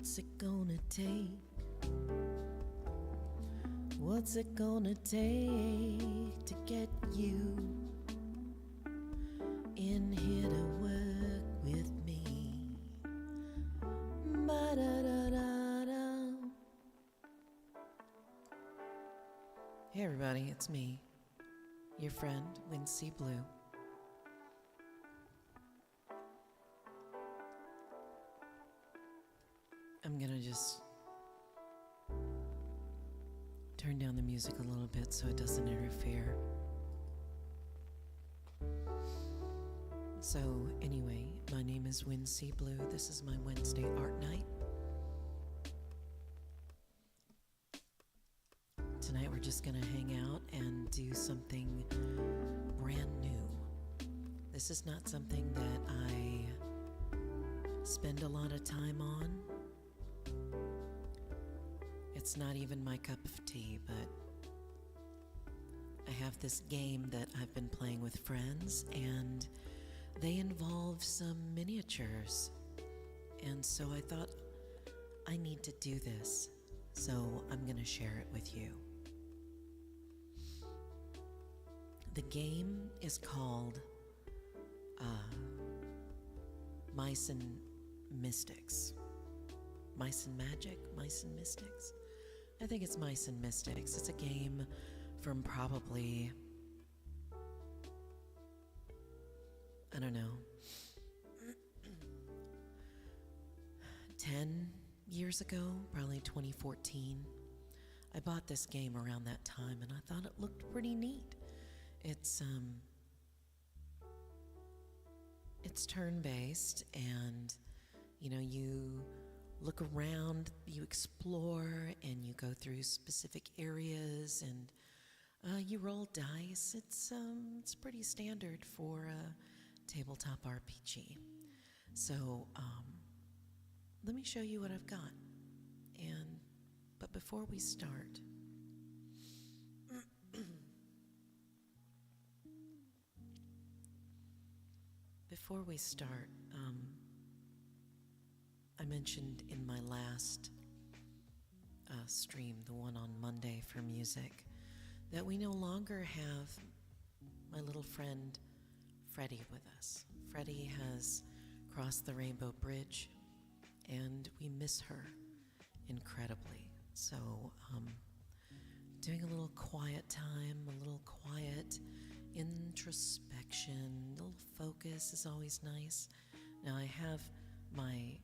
What's it gonna take? What's it gonna take to get you in here to work with me? Ba-da-da-da-da. Hey everybody, it's me, your friend, Wynne Blue. I'm gonna just turn down the music a little bit so it doesn't interfere. So anyway, my name is Wynne Blue. This is my Wednesday art night. Tonight we're just gonna hang out and do something brand new. This is not something that I spend a lot of time on. It's not even my cup of tea, but I have this game that I've been playing with friends, and they involve some miniatures. And so I thought, I need to do this, so I'm going to share it with you. The game is called Mice and Mystics. Mice and Magic? Mice and Mystics? I think it's Mice and Mystics. It's a game from probably, I don't know, 10 years ago, probably 2014. I bought this game around that time and I thought it looked pretty neat. It's turn-based, and you look around, you explore, and you go through specific areas, and you roll dice. It's pretty standard for a tabletop RPG. So let me show you what I've got. But before we start, I mentioned in my last stream, the one on Monday for music, that we no longer have my little friend Freddie with us. Freddie has crossed the Rainbow Bridge, and we miss her incredibly. So, doing a little quiet time, a little quiet introspection, a little focus is always nice. Now I have my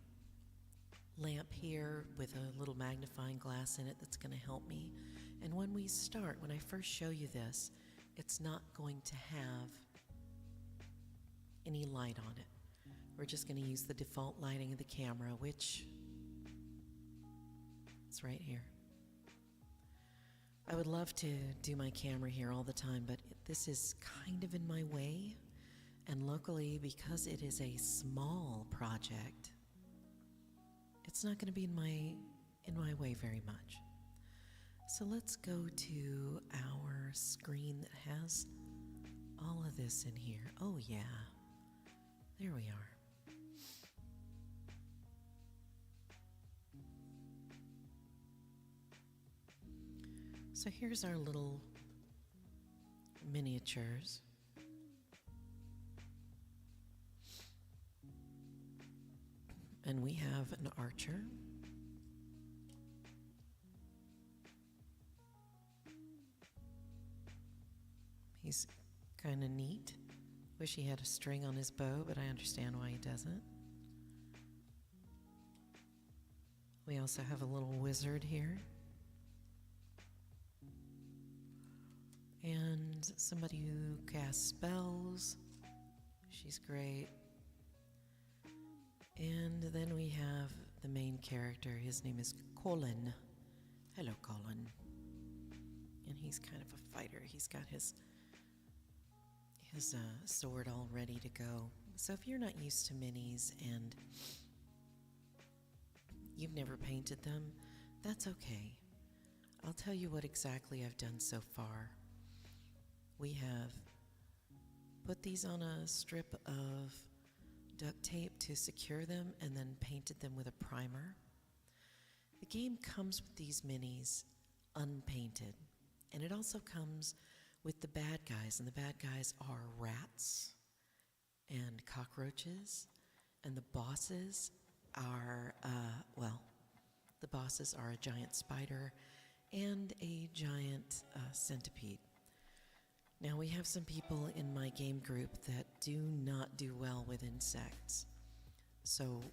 lamp here with a little magnifying glass in it that's going to help me. And when I first show you this, it's not going to have any light on it. We're just going to use the default lighting of the camera, which is right here. I would love to do my camera here all the time, but this is kind of in my way. And luckily, because it is a small project, it's not going to be in my way very much. So let's go to our screen that has all of this in here. Oh yeah, there we are. So here's our little miniatures. And we have an archer. He's kind of neat. Wish he had a string on his bow, but I understand why he doesn't. We also have a little wizard here. And somebody who casts spells. She's great. And then we have the main character. His name is Colin. Hello, Colin. And he's kind of a fighter. He's got his sword all ready to go. So if you're not used to minis and you've never painted them, that's okay. I'll tell you what exactly I've done so far. We have put these on a strip of duct tape to secure them and then painted them with a primer. The game comes with these minis unpainted, and it also comes with the bad guys, and the bad guys are rats and cockroaches, and the bosses are, the bosses are a giant spider and a giant centipede. Now, we have some people in my game group that do not do well with insects. So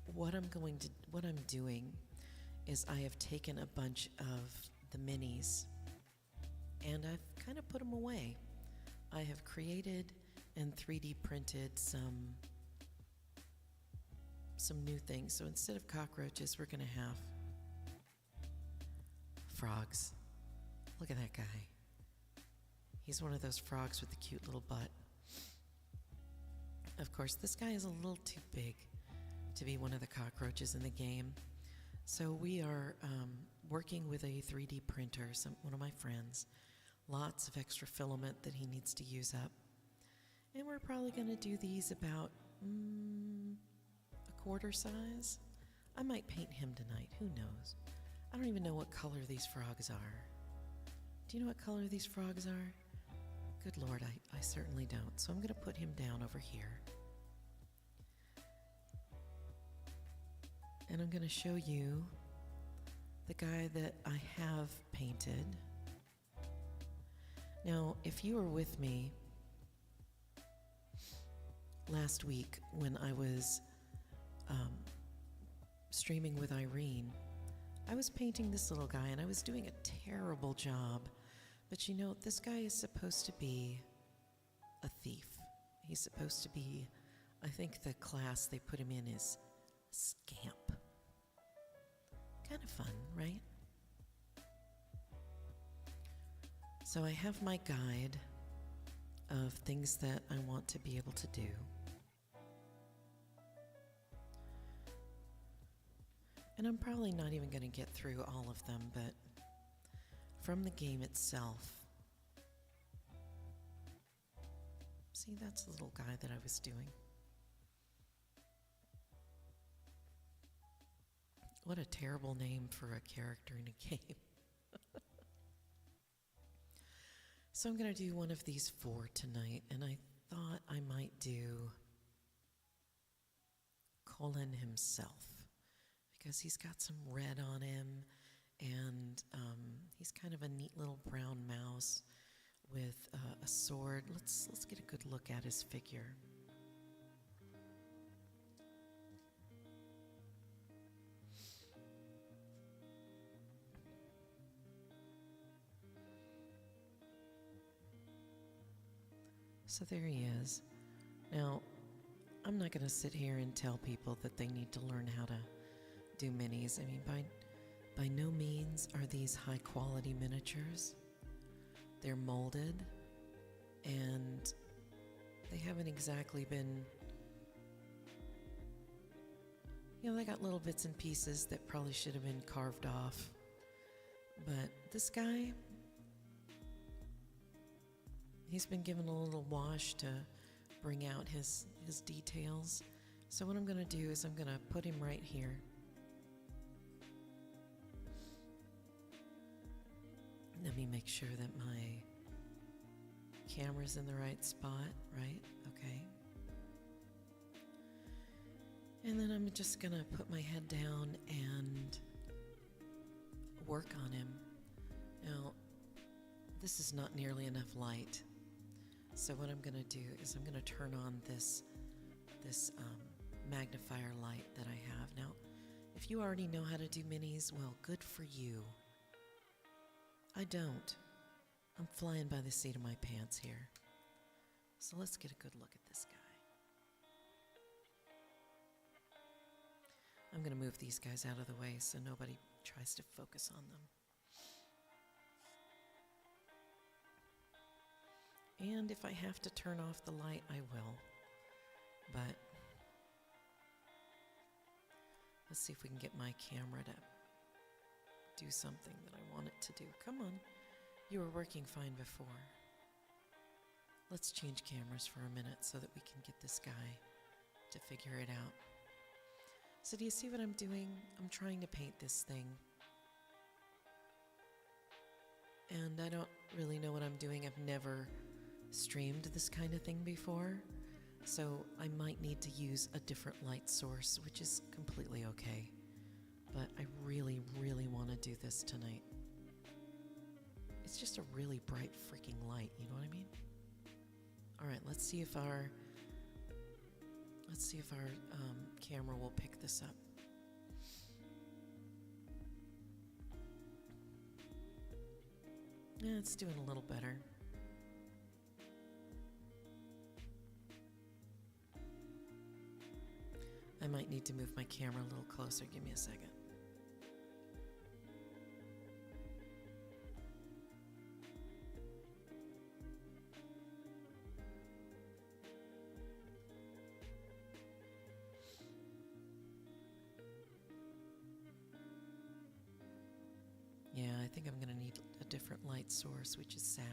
what I'm doing is I have taken a bunch of the minis and I've kind of put them away. I have created and 3D printed some new things. So instead of cockroaches, we're going to have frogs. Look at that guy. He's one of those frogs with the cute little butt. Of course, this guy is a little too big to be one of the cockroaches in the game. So we are working with a 3D printer, one of my friends. Lots of extra filament that he needs to use up. And we're probably going to do these about a quarter size. I might paint him tonight. Who knows? I don't even know what color these frogs are. Do you know what color these frogs are? Good Lord, I certainly don't. So I'm going to put him down over here. And I'm going to show you the guy that I have painted. Now, if you were with me last week when I was streaming with Irene, I was painting this little guy and I was doing a terrible job. But you know, this guy is supposed to be a thief. He's supposed to be, I think the class they put him in is scamp. Kind of fun, right? So I have my guide of things that I want to be able to do. And I'm probably not even going to get through all of them, but from the game itself. See, that's the little guy that I was doing. What a terrible name for a character in a game. So I'm going to do one of these 4 tonight, and I thought I might do Colin himself, because he's got some red on him, and he's kind of a neat little brown mouse with a sword. Let's get a good look at his figure. So there he is. Now, I'm not going to sit here and tell people that they need to learn how to do minis. I mean, by no means are these high quality miniatures. They're molded, and they haven't exactly been, they got little bits and pieces that probably should have been carved off. But this guy, he's been given a little wash to bring out his details. So what I'm going to do is I'm going to put him right here. Let me make sure that my camera's in the right spot, right? Okay. And then I'm just going to put my head down and work on him. Now, this is not nearly enough light. So what I'm going to do is I'm going to turn on this magnifier light that I have. Now, if you already know how to do minis, well, good for you. I don't. I'm flying by the seat of my pants here. So let's get a good look at this guy. I'm going to move these guys out of the way so nobody tries to focus on them. And if I have to turn off the light, I will. But let's see if we can get my camera to do something that I want it to do. Come on. You were working fine before. Let's change cameras for a minute so that we can get this guy to figure it out. So do you see what I'm doing? I'm trying to paint this thing. And I don't really know what I'm doing. I've never streamed this kind of thing before. So I might need to use a different light source, which is completely okay. But I really, really want to do this tonight. It's just a really bright freaking light, you know what I mean? All right, let's see if our camera will pick this up. Yeah, it's doing a little better. I might need to move my camera a little closer. Give me a second. Yeah, I think I'm going to need a different light source, which is sad.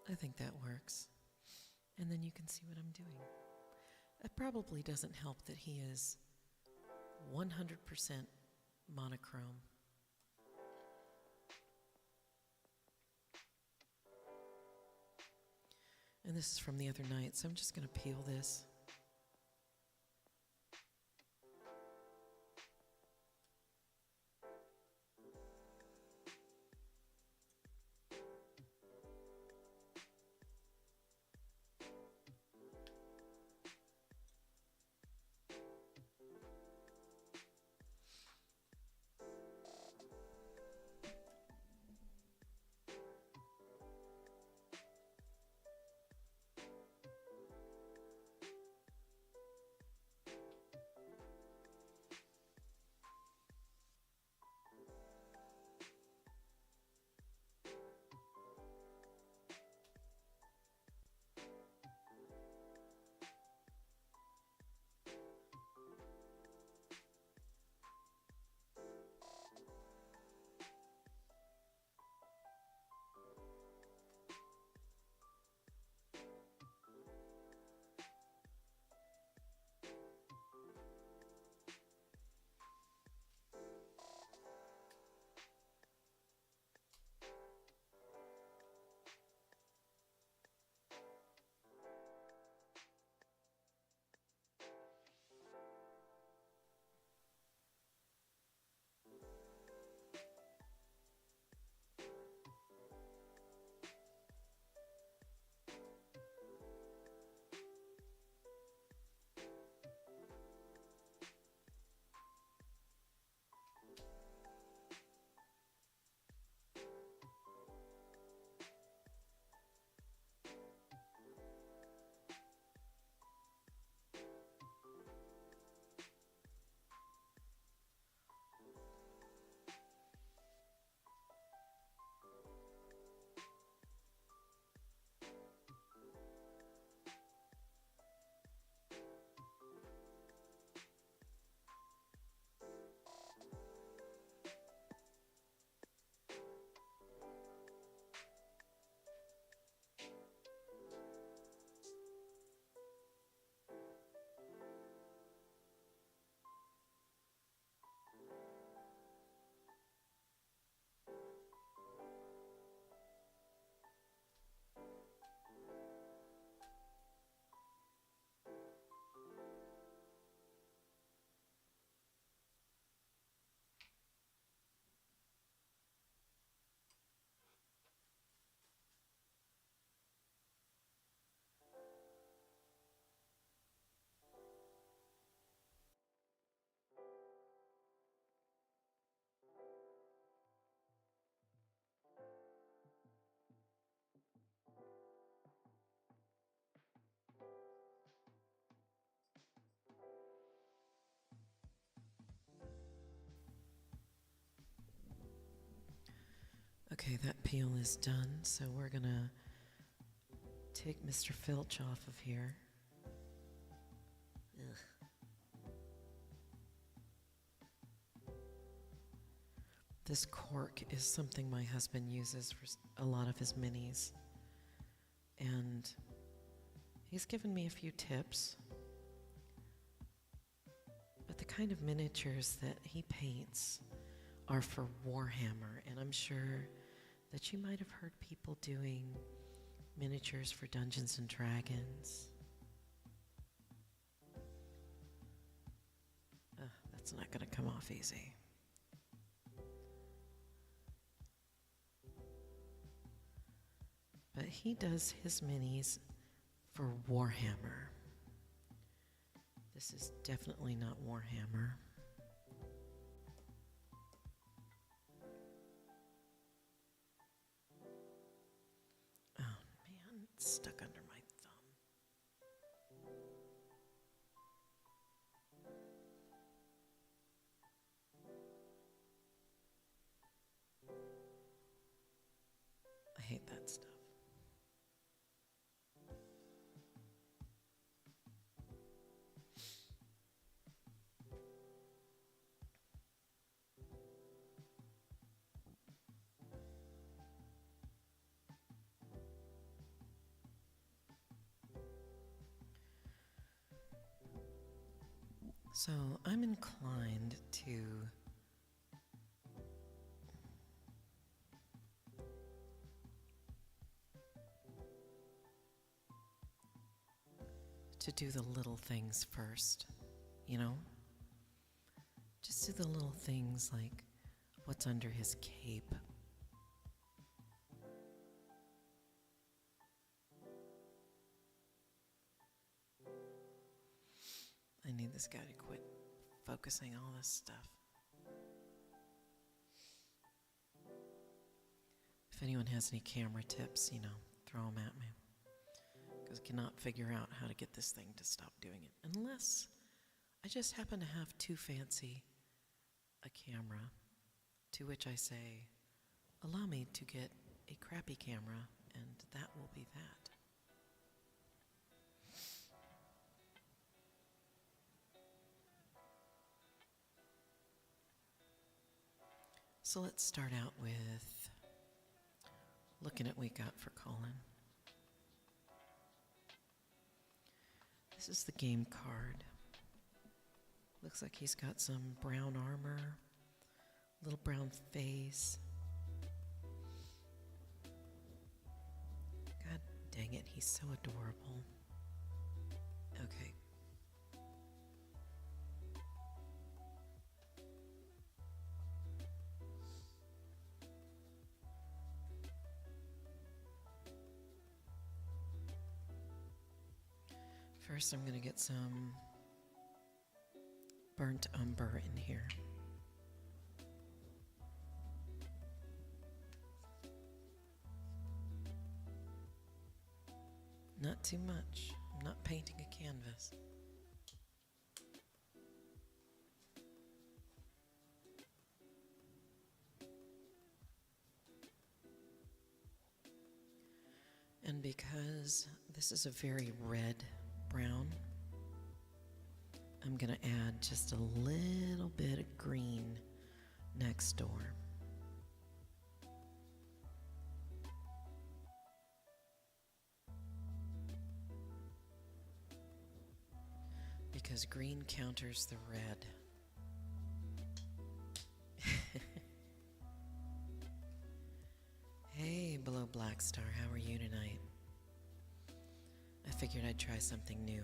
I think that works. And then you can see what I'm doing. It probably doesn't help that he is 100% monochrome. And this is from the other night, so I'm just going to peel this. Okay, that peel is done, so we're gonna take Mr. Filch off of here. Ugh. This cork is something my husband uses for a lot of his minis. And he's given me a few tips. But the kind of miniatures that he paints are for Warhammer. And I'm sure that you might have heard people doing miniatures for Dungeons and Dragons. That's not going to come off easy. But he does his minis for Warhammer. This is definitely not Warhammer. Oh man, it's stuck under my thumb. I hate that stuff. So I'm inclined to do the little things first, you know? Just do the little things like what's under his cape. I need this guy to quit focusing all this stuff. If anyone has any camera tips, throw them at me. Because I cannot figure out how to get this thing to stop doing it. Unless I just happen to have too fancy a camera, to which I say, allow me to get a crappy camera, and that will be that. So let's start out with looking at what we got for Colin. This is the game card. Looks like he's got some brown armor, little brown face. God dang it, he's so adorable. Okay. First, I'm going to get some burnt umber in here. Not too much. I'm not painting a canvas. And because this is a very red brown, I'm going to add just a little bit of green next door. Because green counters the red. Hey, Below Black Star, how are you tonight? I figured I'd try something new.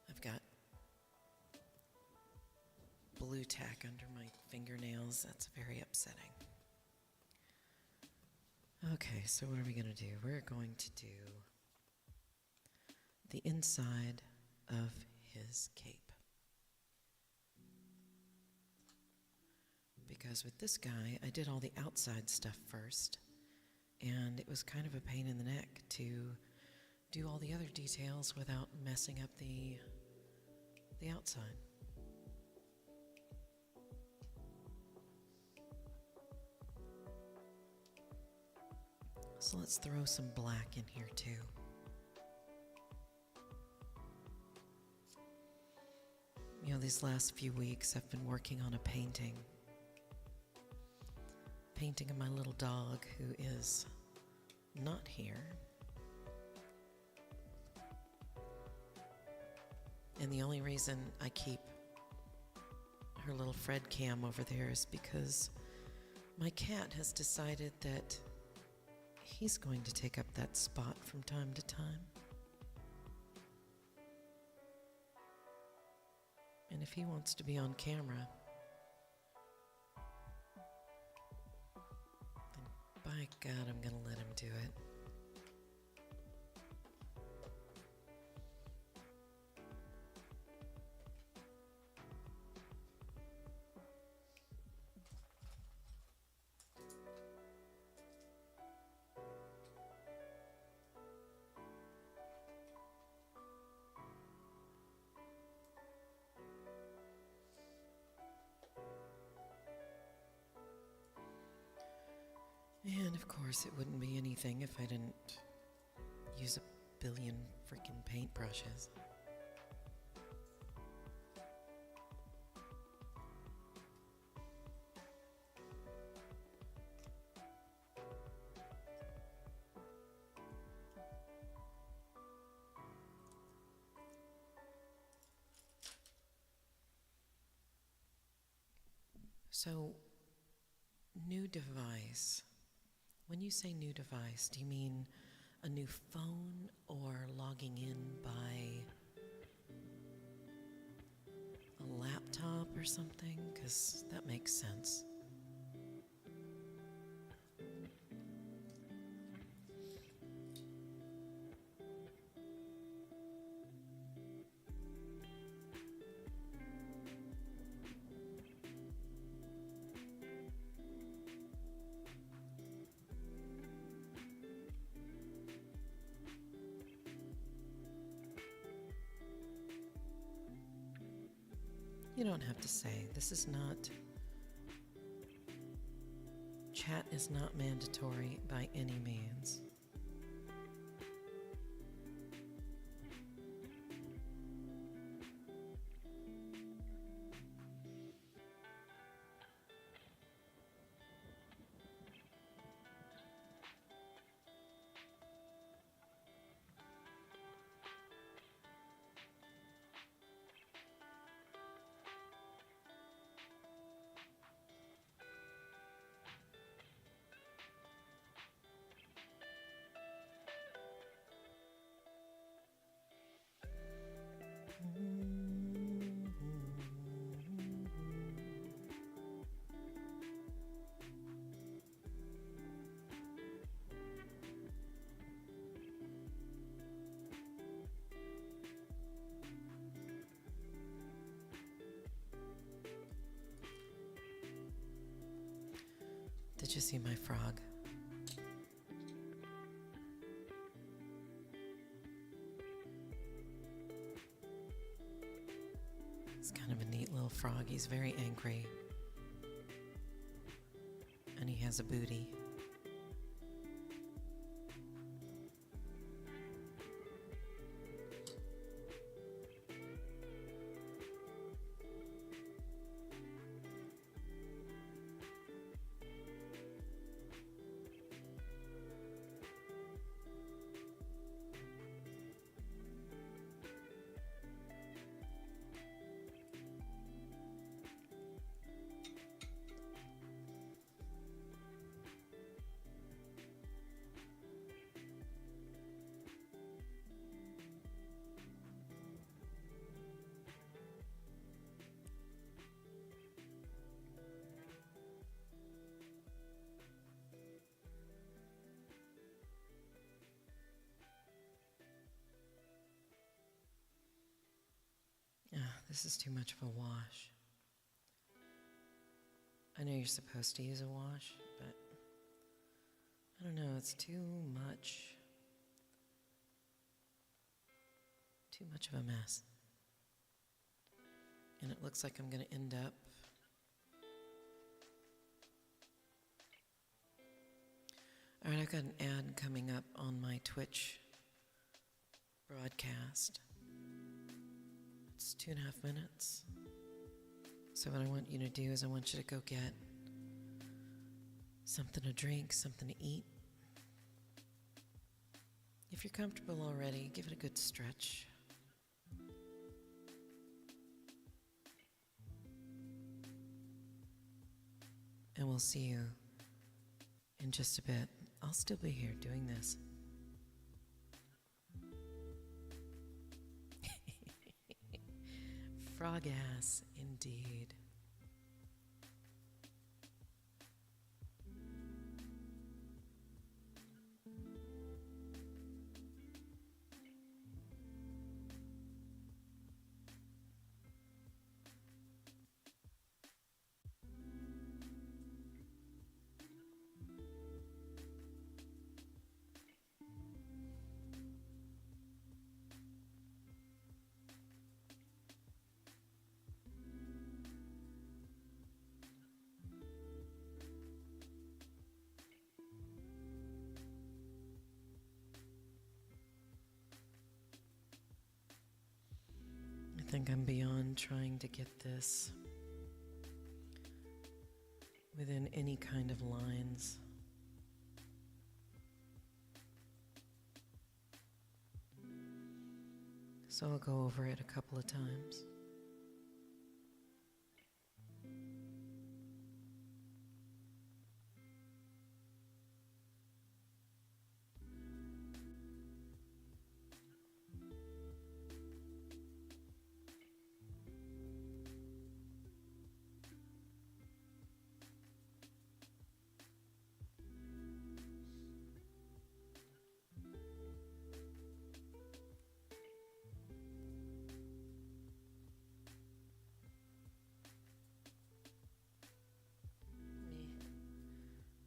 I've got blue tack under my fingernails. That's very upsetting. Okay, so what are we going to do? We're going to do the inside of his cape. Because with this guy, I did all the outside stuff first, and it was kind of a pain in the neck to do all the other details without messing up the outside. So let's throw some black in here too. You know, these last few weeks I've been working on a painting. Painting of my little dog who is not here. And the only reason I keep her little Fred cam over there is because my cat has decided that he's going to take up that spot from time to time. And if he wants to be on camera, then by God, I'm going to let him do it. And of course, it wouldn't be anything if I didn't use a billion freaking paintbrushes. So, new device. When you say new device, do you mean a new phone or logging in by a laptop or something? Because that makes sense. You don't have to say. This is not... Chat is not mandatory by any means. Did you see my frog? He's kind of a neat little frog. He's very angry. And he has a booty. This is too much of a wash. I know you're supposed to use a wash, but I don't know, it's too much of a mess. And it looks like I'm going to end up All right, I've got an ad coming up on my Twitch broadcast. It's 2.5 minutes. So what I want you to do is I want you to go get something to drink, something to eat. If you're comfortable already, give it a good stretch. And we'll see you in just a bit. I'll still be here doing this. Frog ass, indeed. I think I'm beyond trying to get this within any kind of lines. So I'll go over it a couple of times.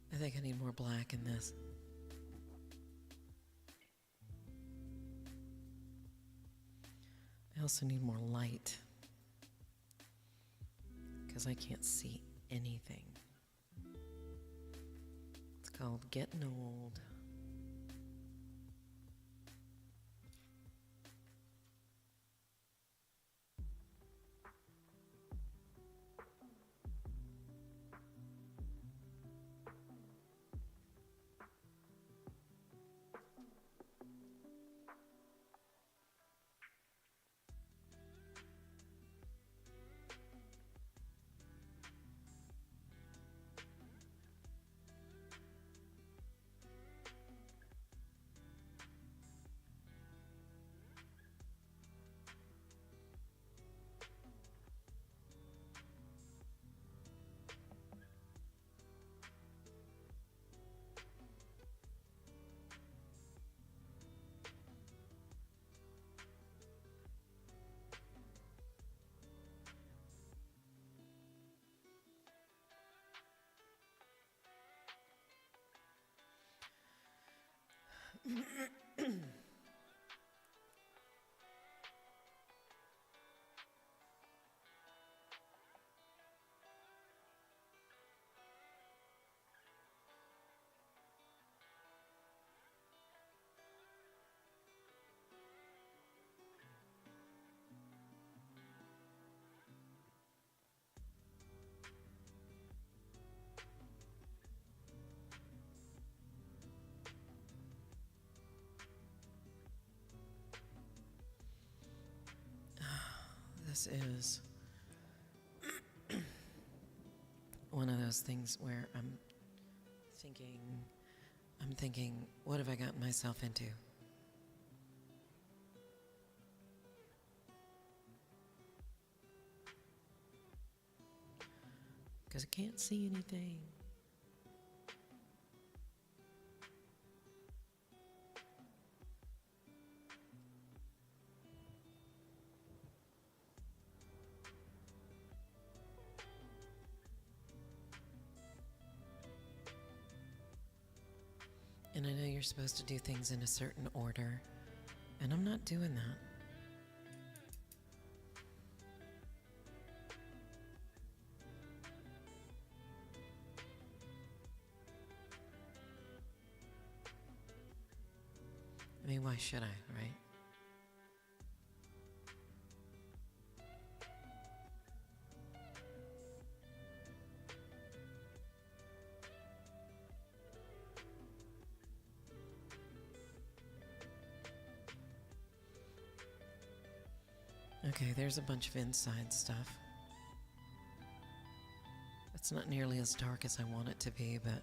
I think I need more black in this. I also need more light because I can't see anything. It's called getting old. This is one of those things where I'm thinking, what have I gotten myself into? Because I can't see anything. And I know you're supposed to do things in a certain order, and I'm not doing that. I mean, why should I, right? Okay, there's a bunch of inside stuff. It's not nearly as dark as I want it to be, but...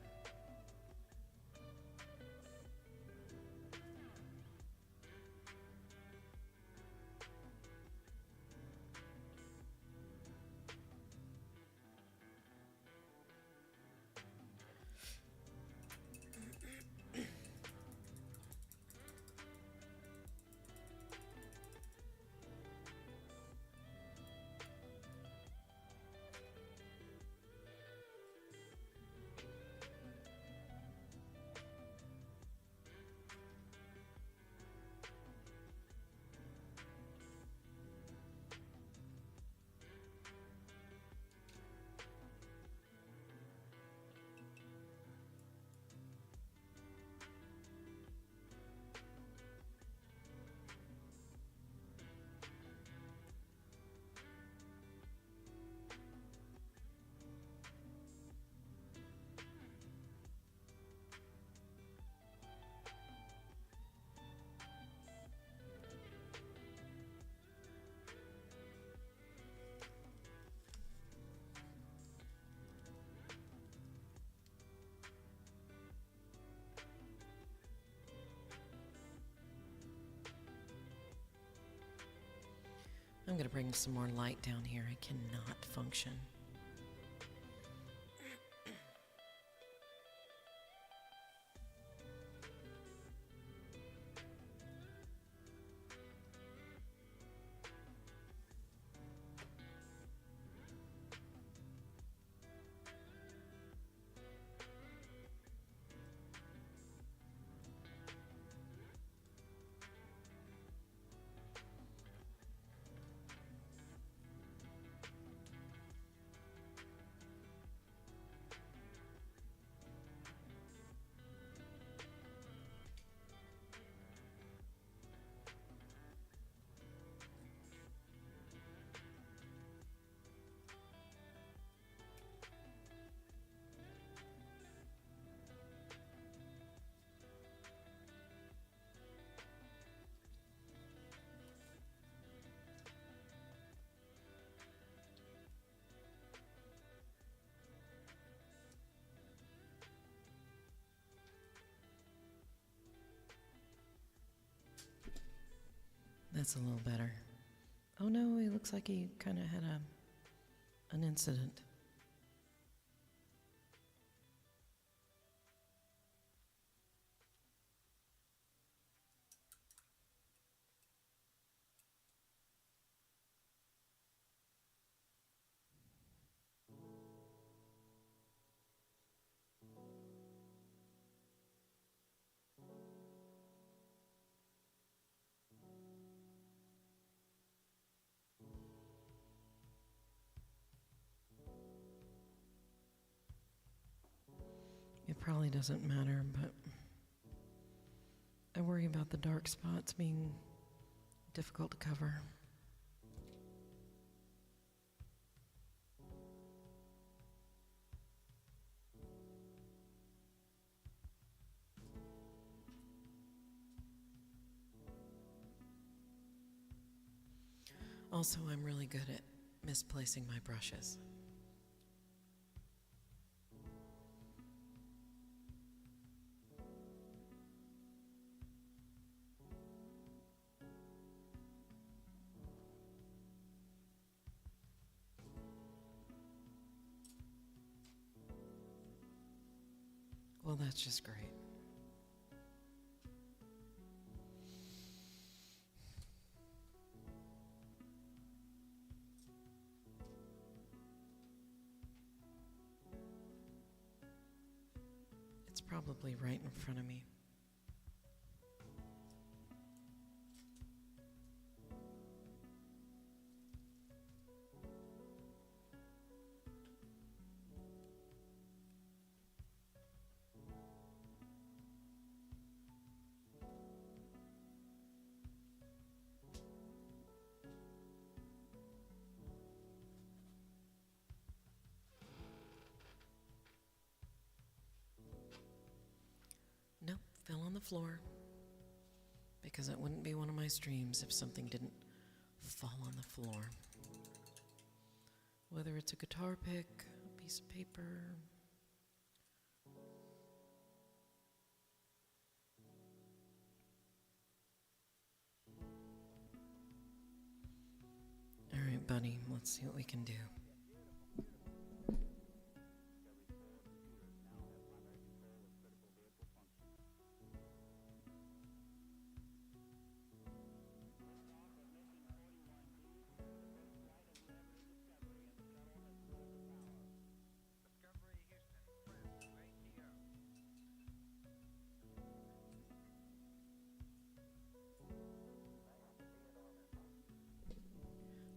I'm going to bring some more light down here. I cannot function. That's a little better. Oh no, he looks like he kind of had an incident. It probably doesn't matter, but I worry about the dark spots being difficult to cover. Also, I'm really good at misplacing my brushes. Well, that's just great. It's probably right in front of me. floor, because it wouldn't be one of my streams if something didn't fall on the floor. Whether it's a guitar pick, a piece of paper. All right, buddy, let's see what we can do.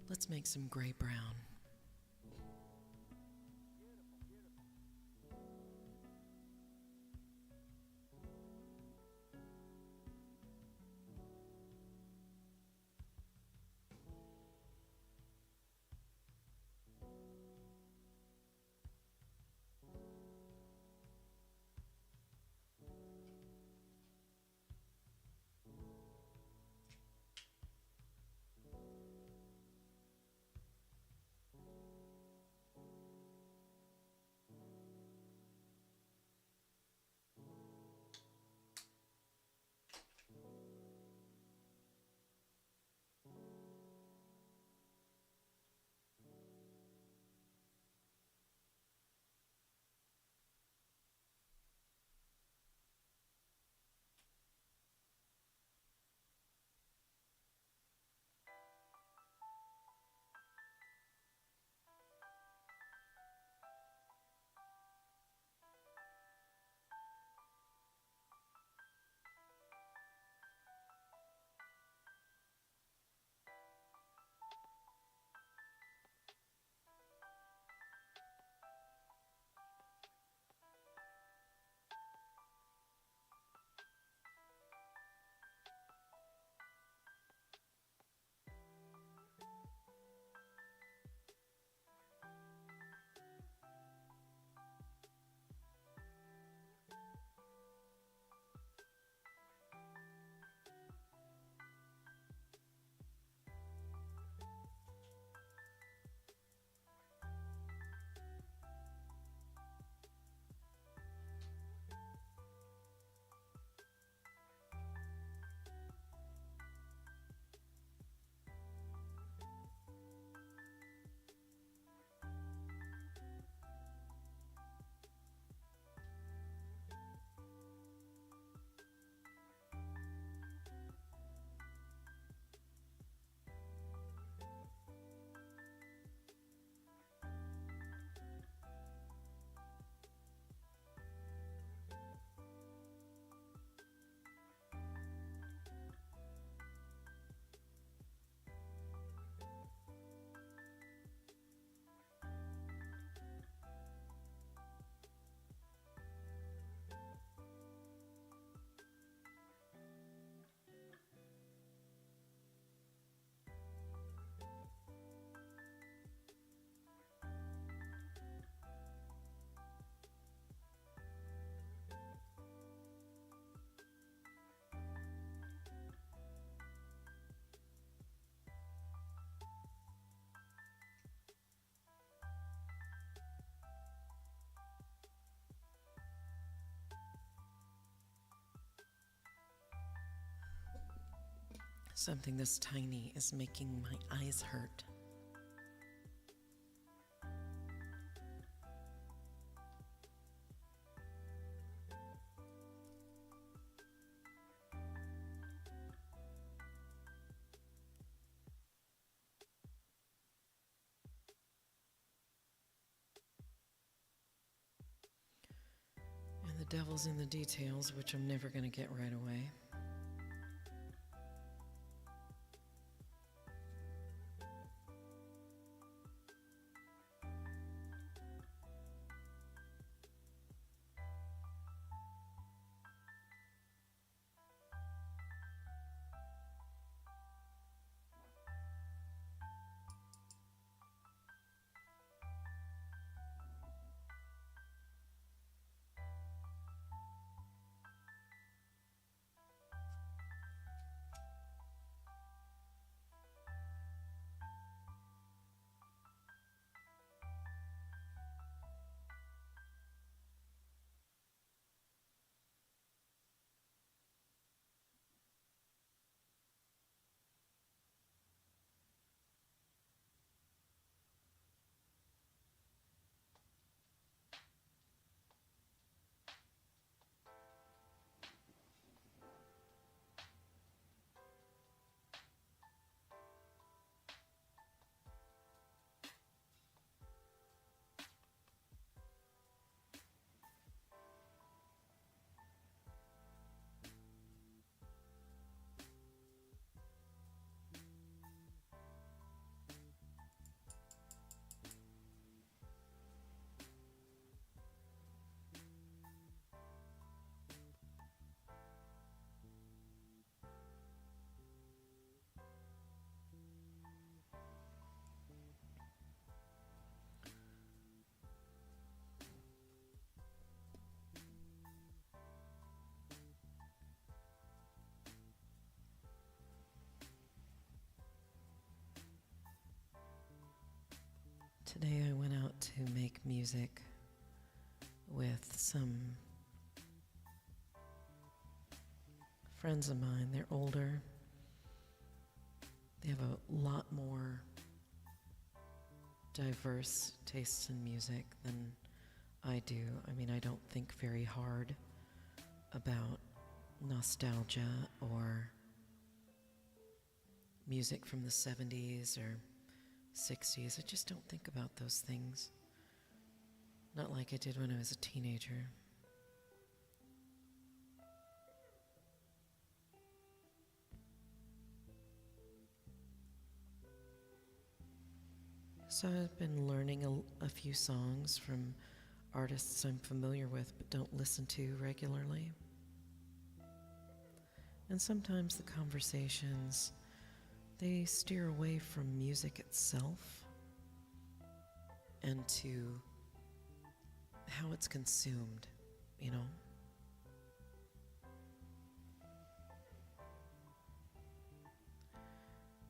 Let's make some gray brown. Something this tiny is making my eyes hurt. And the devil's in the details, which I'm never going to get right away. Today I went out to make music with some friends of mine. They're older. They have a lot more diverse tastes in music than I do. I mean, I don't think very hard about nostalgia or music from the 70s or 60s. I just don't think about those things. Not like I did when I was a teenager. So I've been learning a few songs from artists I'm familiar with but don't listen to regularly. And sometimes the conversations, they steer away from music itself and to how it's consumed, you know?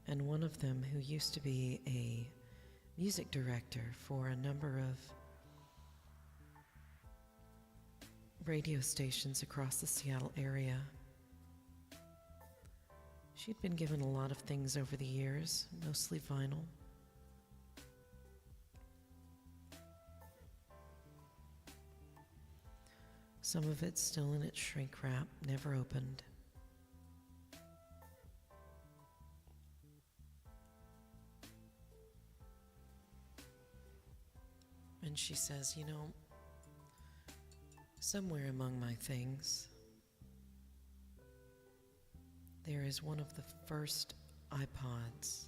And one of them, who used to be a music director for a number of radio stations across the Seattle area, she'd been given a lot of things over the years, mostly vinyl. Some of it's still in its shrink wrap, never opened. And she says, you know, somewhere among my things, there is one of the first iPods.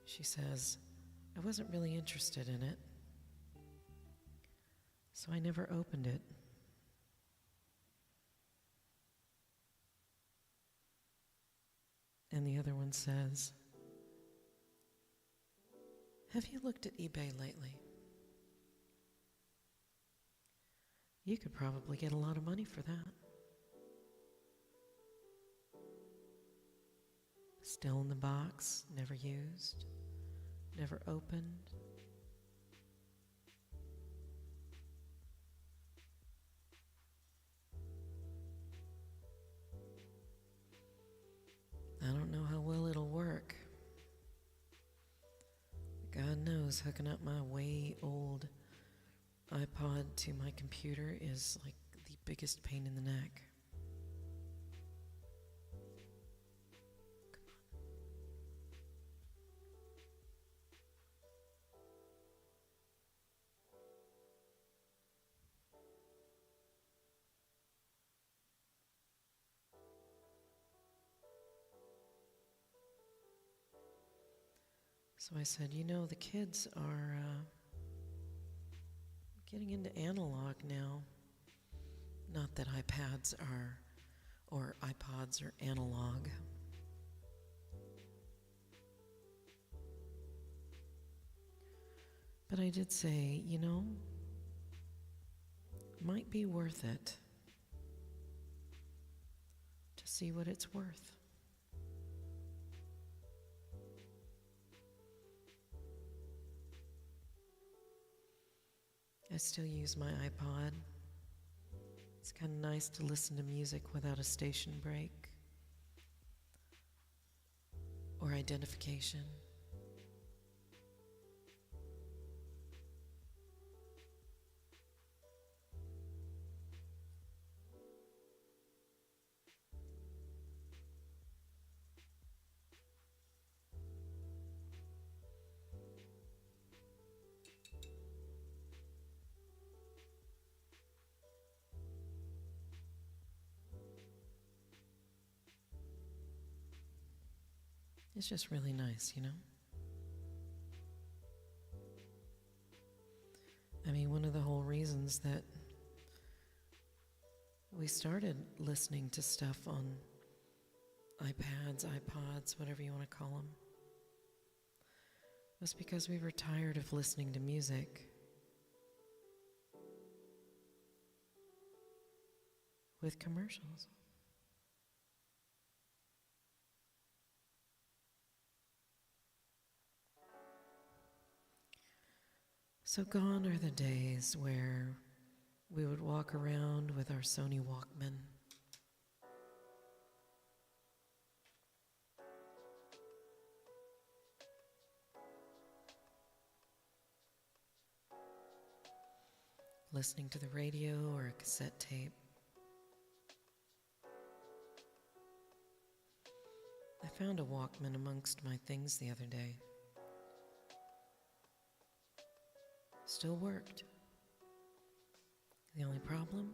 She says, I wasn't really interested in it, so I never opened it. And the other one says, have you looked at eBay lately? You could probably get a lot of money for that. Still in the box, never used, never opened. I don't know how well it'll work. God knows, hooking up my way old iPod to my computer is like the biggest pain in the neck. So I said, you know, the kids are getting into analog now. Not that iPads are, or iPods are analog. But I did say, you know, it might be worth it to see what it's worth. I still use my iPod. It's kind of nice to listen to music without a station break or identification. It's just really nice, you know? I mean, one of the whole reasons that we started listening to stuff on iPads, iPods, whatever you want to call them, was because we were tired of listening to music with commercials. So gone are the days where we would walk around with our Sony Walkman, listening to the radio or a cassette tape. I found a Walkman amongst my things the other day. Still worked. The only problem?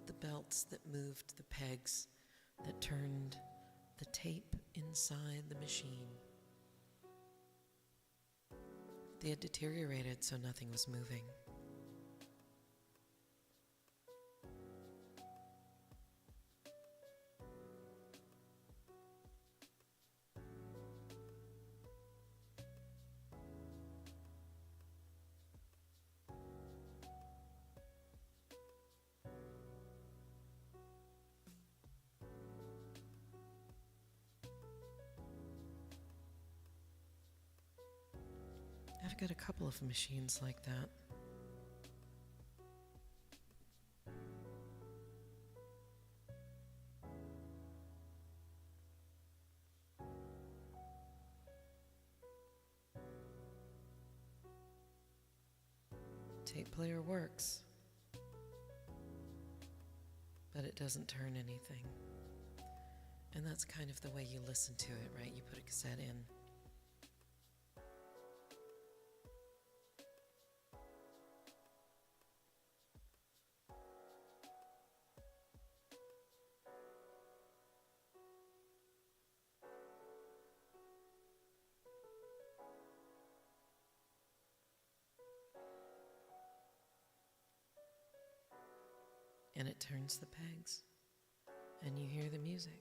The belts that moved the pegs that turned the tape inside the machine. They had deteriorated, so nothing was moving. I've got a couple of machines like that. Tape player works, but it doesn't turn anything. And that's kind of the way you listen to it, right? You put a cassette in. And it turns the pegs, and you hear the music.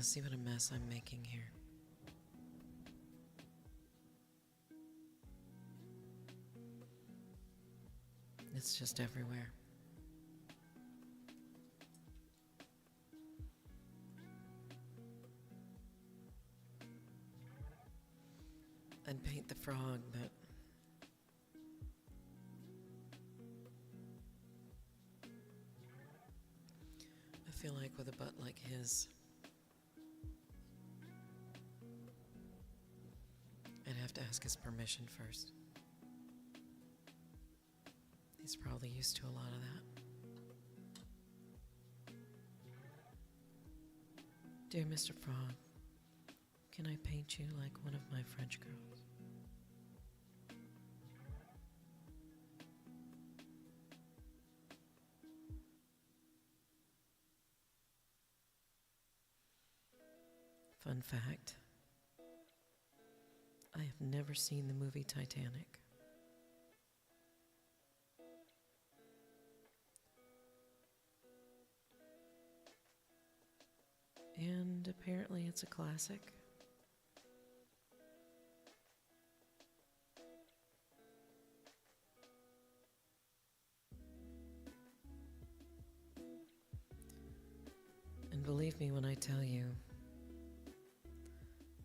See what a mess I'm making here. It's just everywhere. I'd paint the frog, but I feel like with a butt like his, I'd have to ask his permission first. He's probably used to a lot of that. Dear Mr. Frog, can I paint you like one of my French girls? Fun fact, I have never seen the movie Titanic. And apparently it's a classic. And believe me when I tell you,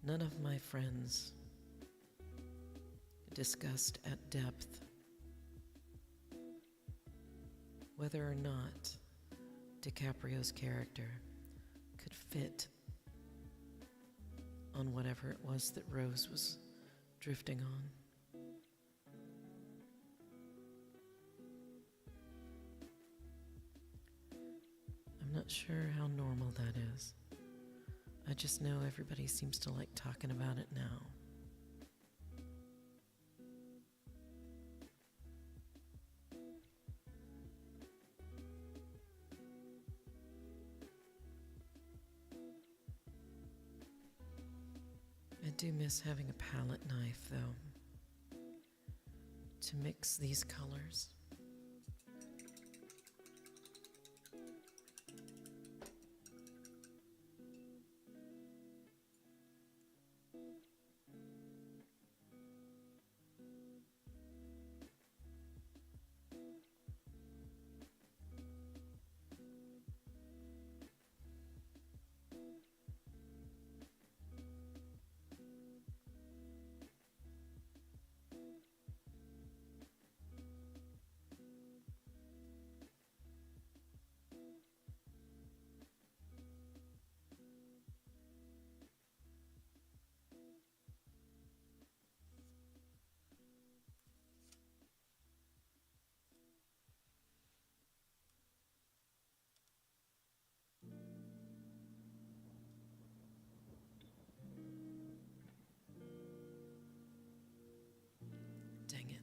none of my friends discussed at depth whether or not DiCaprio's character could fit on whatever it was that Rose was drifting on. I'm not sure how normal that is. I just know everybody seems to like talking about it now. I do miss having a palette knife, though, to mix these colors. Dang it.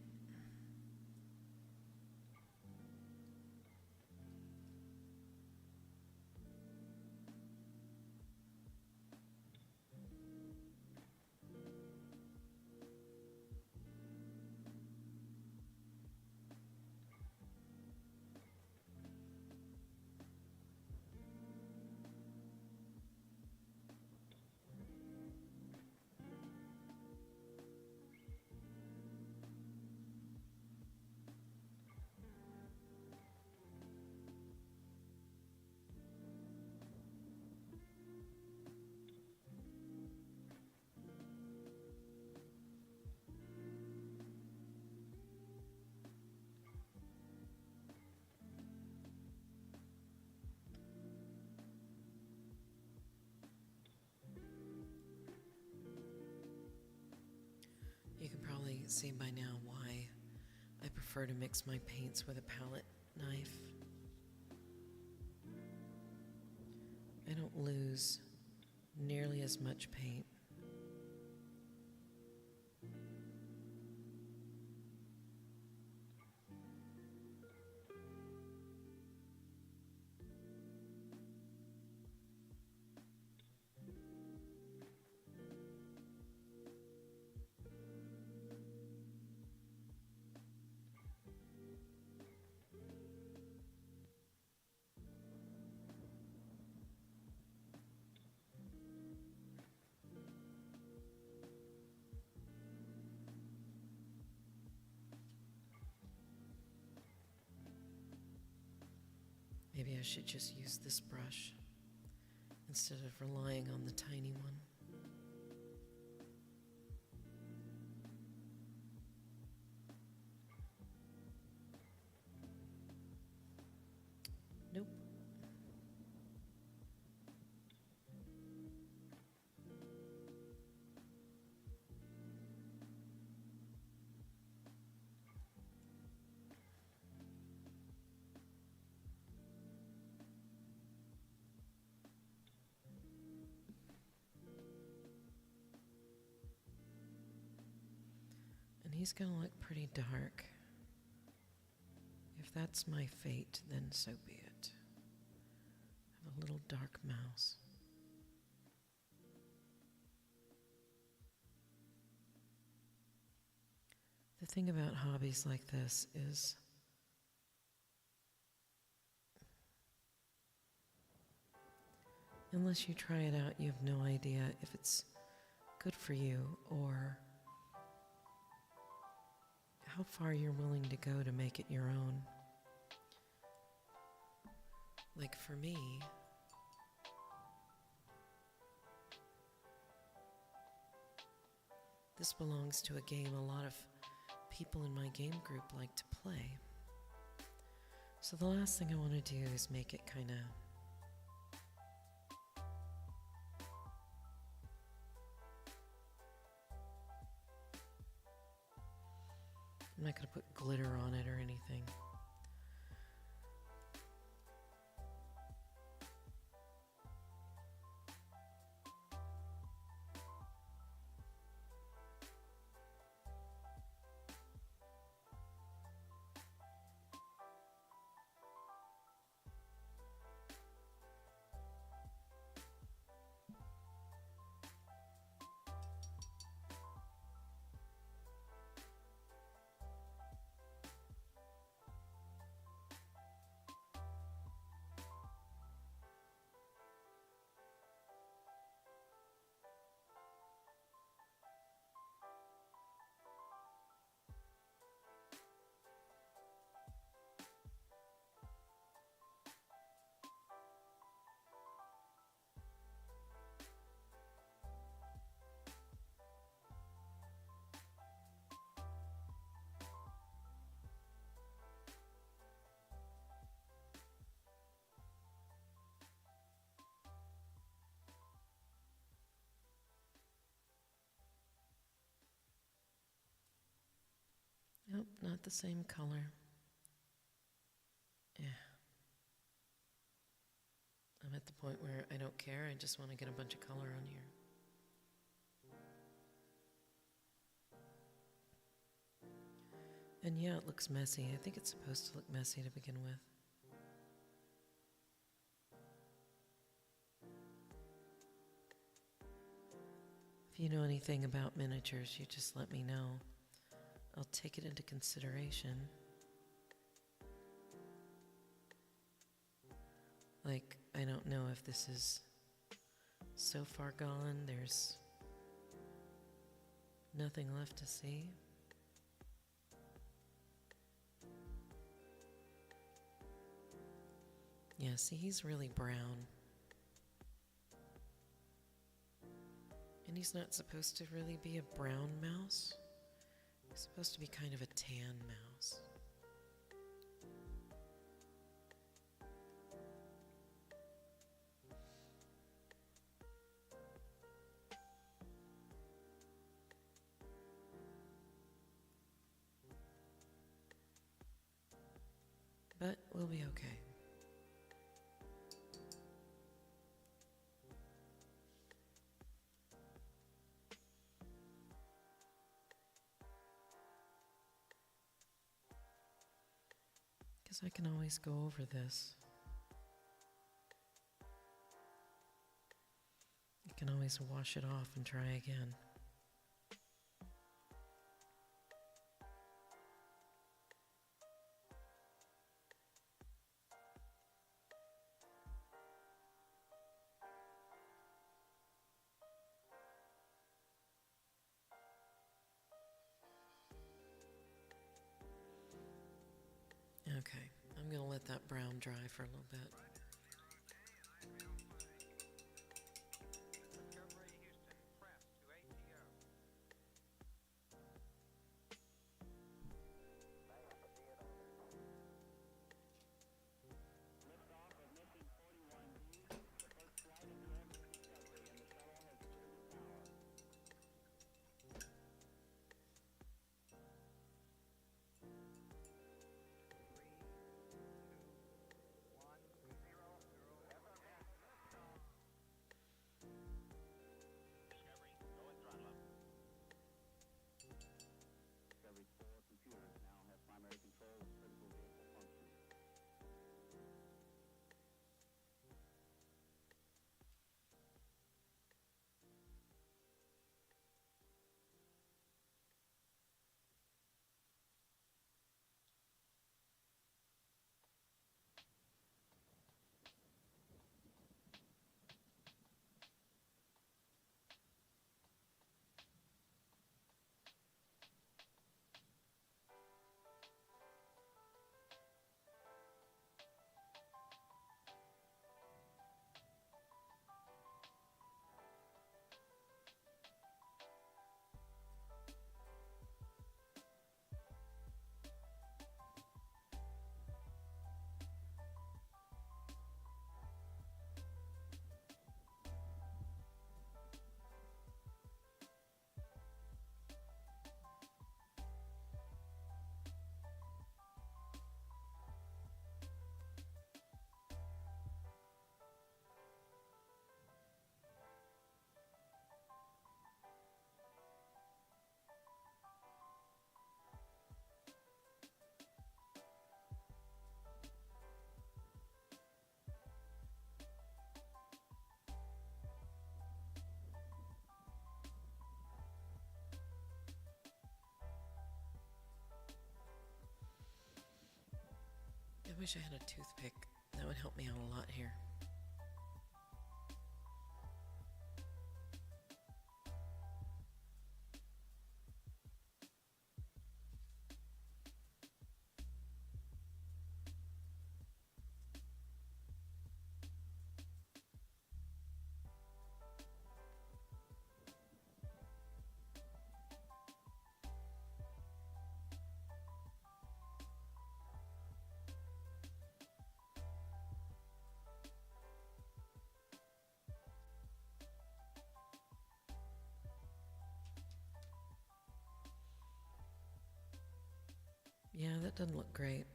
You can probably see by now why I prefer to mix my paints with a palette knife. I don't lose nearly as much paint. Maybe I should just use this brush instead of relying on the tiny one. Nope. And he's gonna look pretty dark. If that's my fate, then so be it. Have a little dark mouse. The thing about hobbies like this is unless you try it out, you have no idea if it's good for you or how far you're willing to go to make it your own. Like for me, this belongs to a game a lot of people in my game group like to play. So the last thing I want to do is make it kind of I'm not going to put glitter on it or anything. Nope, not the same color. Yeah. I'm at the point where I don't care, I just want to get a bunch of color on here. And yeah, it looks messy. I think it's supposed to look messy to begin with. If you know anything about miniatures, you just let me know. I'll take it into consideration. Like, I don't know if this is so far gone, there's nothing left to see. Yeah, see, he's really brown. And he's not supposed to really be a brown mouse. He's supposed to be kind of a tan mouse. But we'll be okay. Because I can always go over this. I can always wash it off and try again. Okay, I'm going to let that brown dry for a little bit. I wish I had a toothpick. That would help me out a lot here. Yeah, that doesn't look great.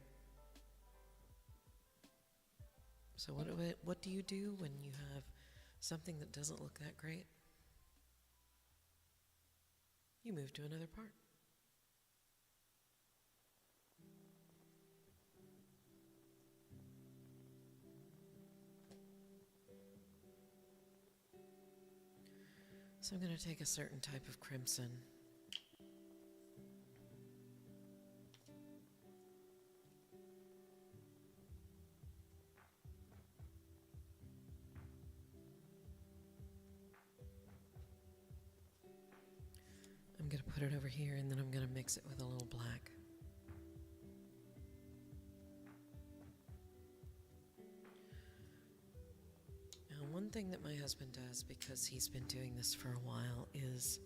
So what do you do when you have something that doesn't look that great? You move to another part. So I'm going to take a certain type of crimson. I'm going to put it over here, and then I'm going to mix it with a little black. Now, one thing that my husband does, because he's been doing this for a while, is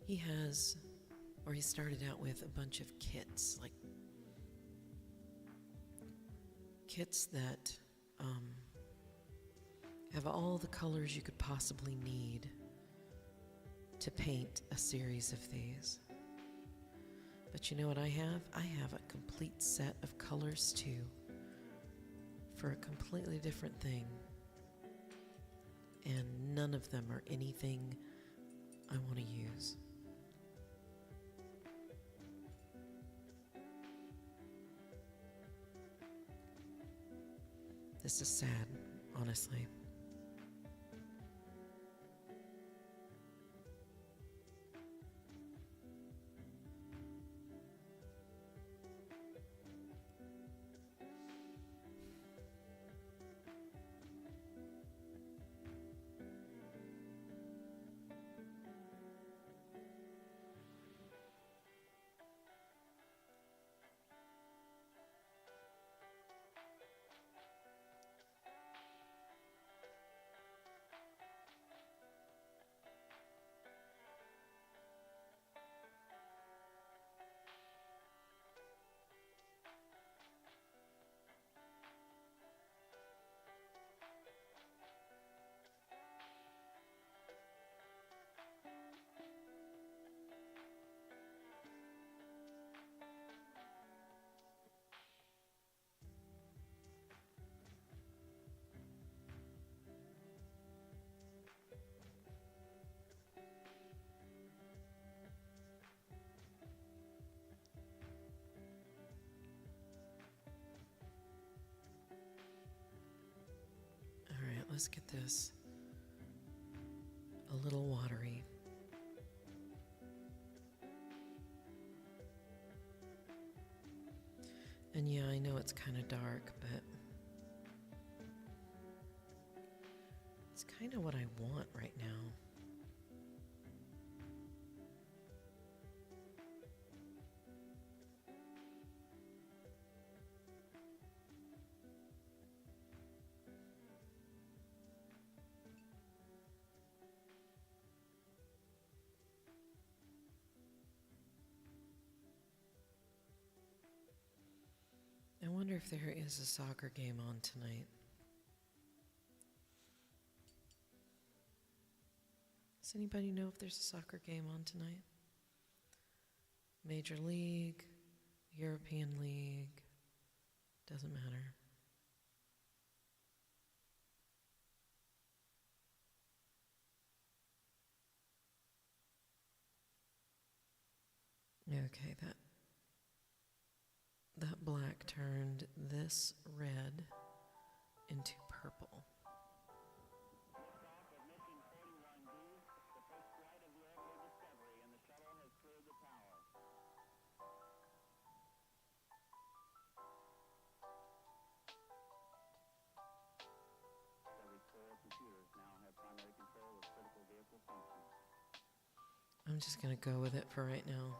he started out with a bunch of kits, like kits that have all the colors you could possibly need to paint a series of these. But you know what I have? I have a complete set of colors too, for a completely different thing. And none of them are anything I want to use. This is sad, honestly. does get this a little watery. And yeah, I know it's kind of dark, but it's kind of what I want right now. I wonder if there is a soccer game on tonight. Does anybody know if there's a soccer game on tonight? Major League, European League, doesn't matter. Okay, that black turned this red into purple. I'm just going to go with it for right now.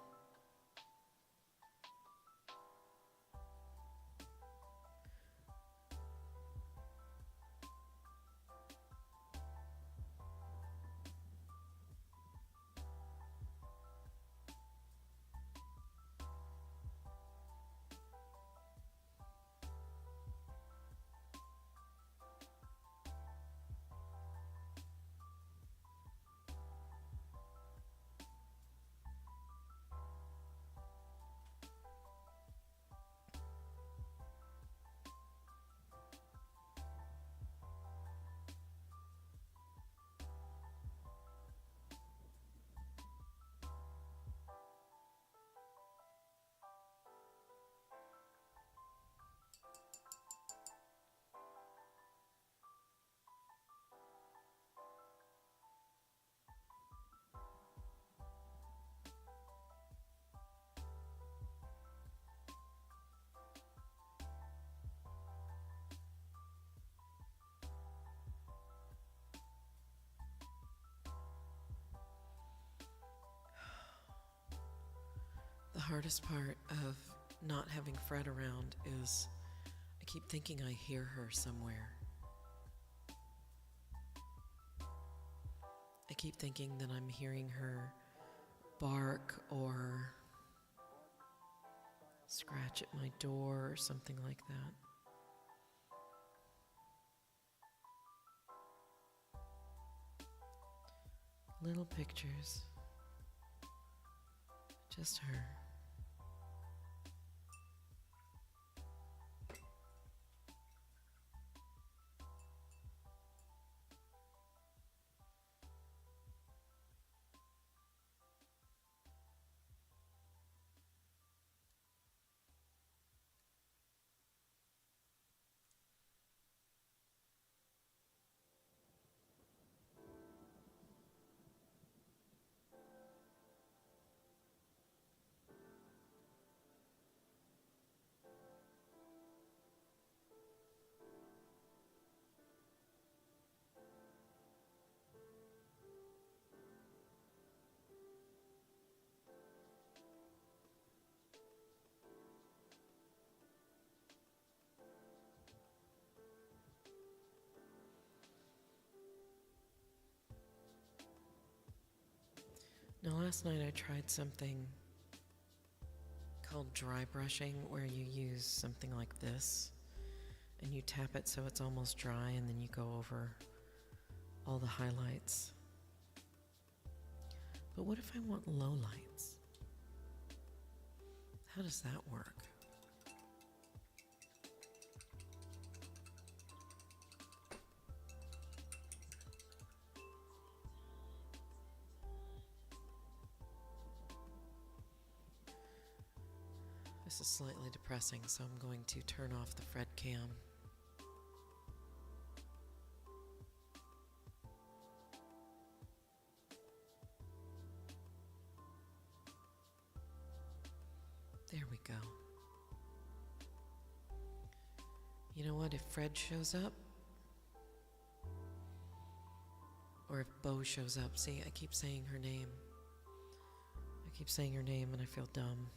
The hardest part of not having Fred around is I keep thinking I hear her somewhere. I keep thinking that I'm hearing her bark or scratch at my door or something like that. Little pictures. Just her. Now, last night I tried something called dry brushing, where you use something like this and you tap it so it's almost dry, and then you go over all the highlights. But what if I want lowlights? How does that work? This is slightly depressing, so I'm going to turn off the Fred cam. There we go. You know what? If Fred shows up, or if Bo shows up, see, I keep saying her name. I keep saying her name and I feel dumb.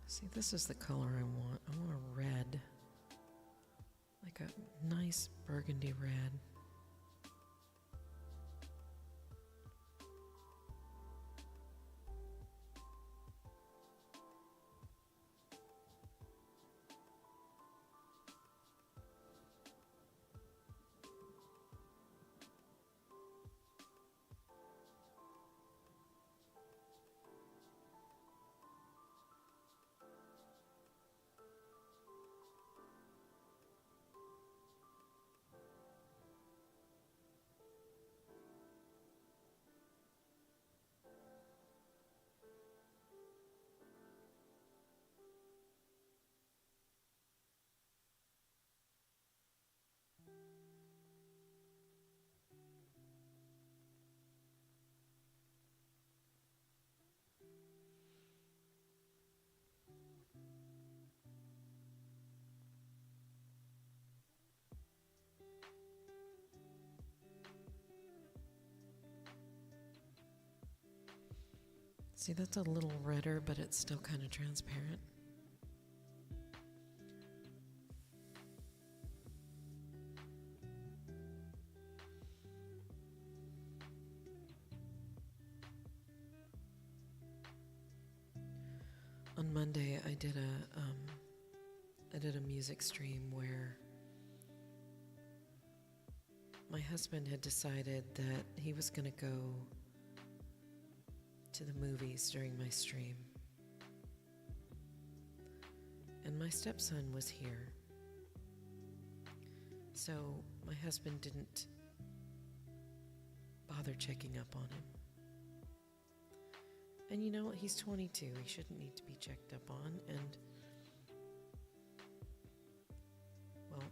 See, this is the color I want. I want a red. Like a nice burgundy red. See, that's a little redder, but it's still kind of transparent. On Monday, I did a music stream where my husband had decided that he was going to go to the movies during my stream. And my stepson was here. So my husband didn't bother checking up on him. And you know what? He's 22. He shouldn't need to be checked up on. And, well,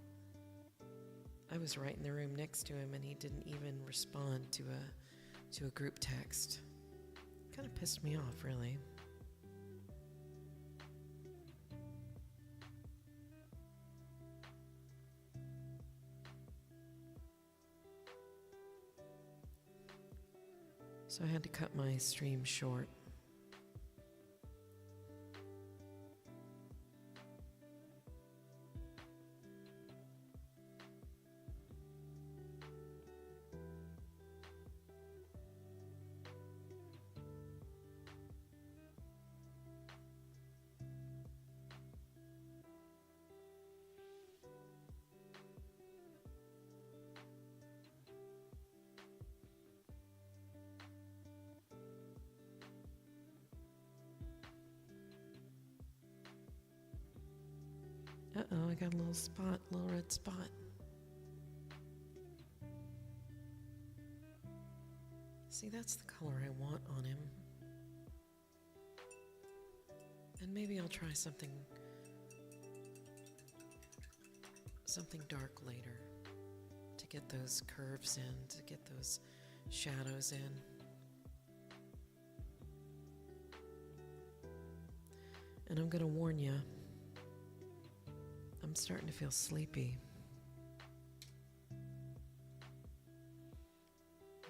I was right in the room next to him and he didn't even respond to a group text. Kind of pissed me off, really. So I had to cut my stream short. Uh-oh, I got a little spot, little red spot. See, that's the color I want on him. And maybe I'll try something something dark later to get those curves in, to get those shadows in. And I'm going to warn you, I'm starting to feel sleepy.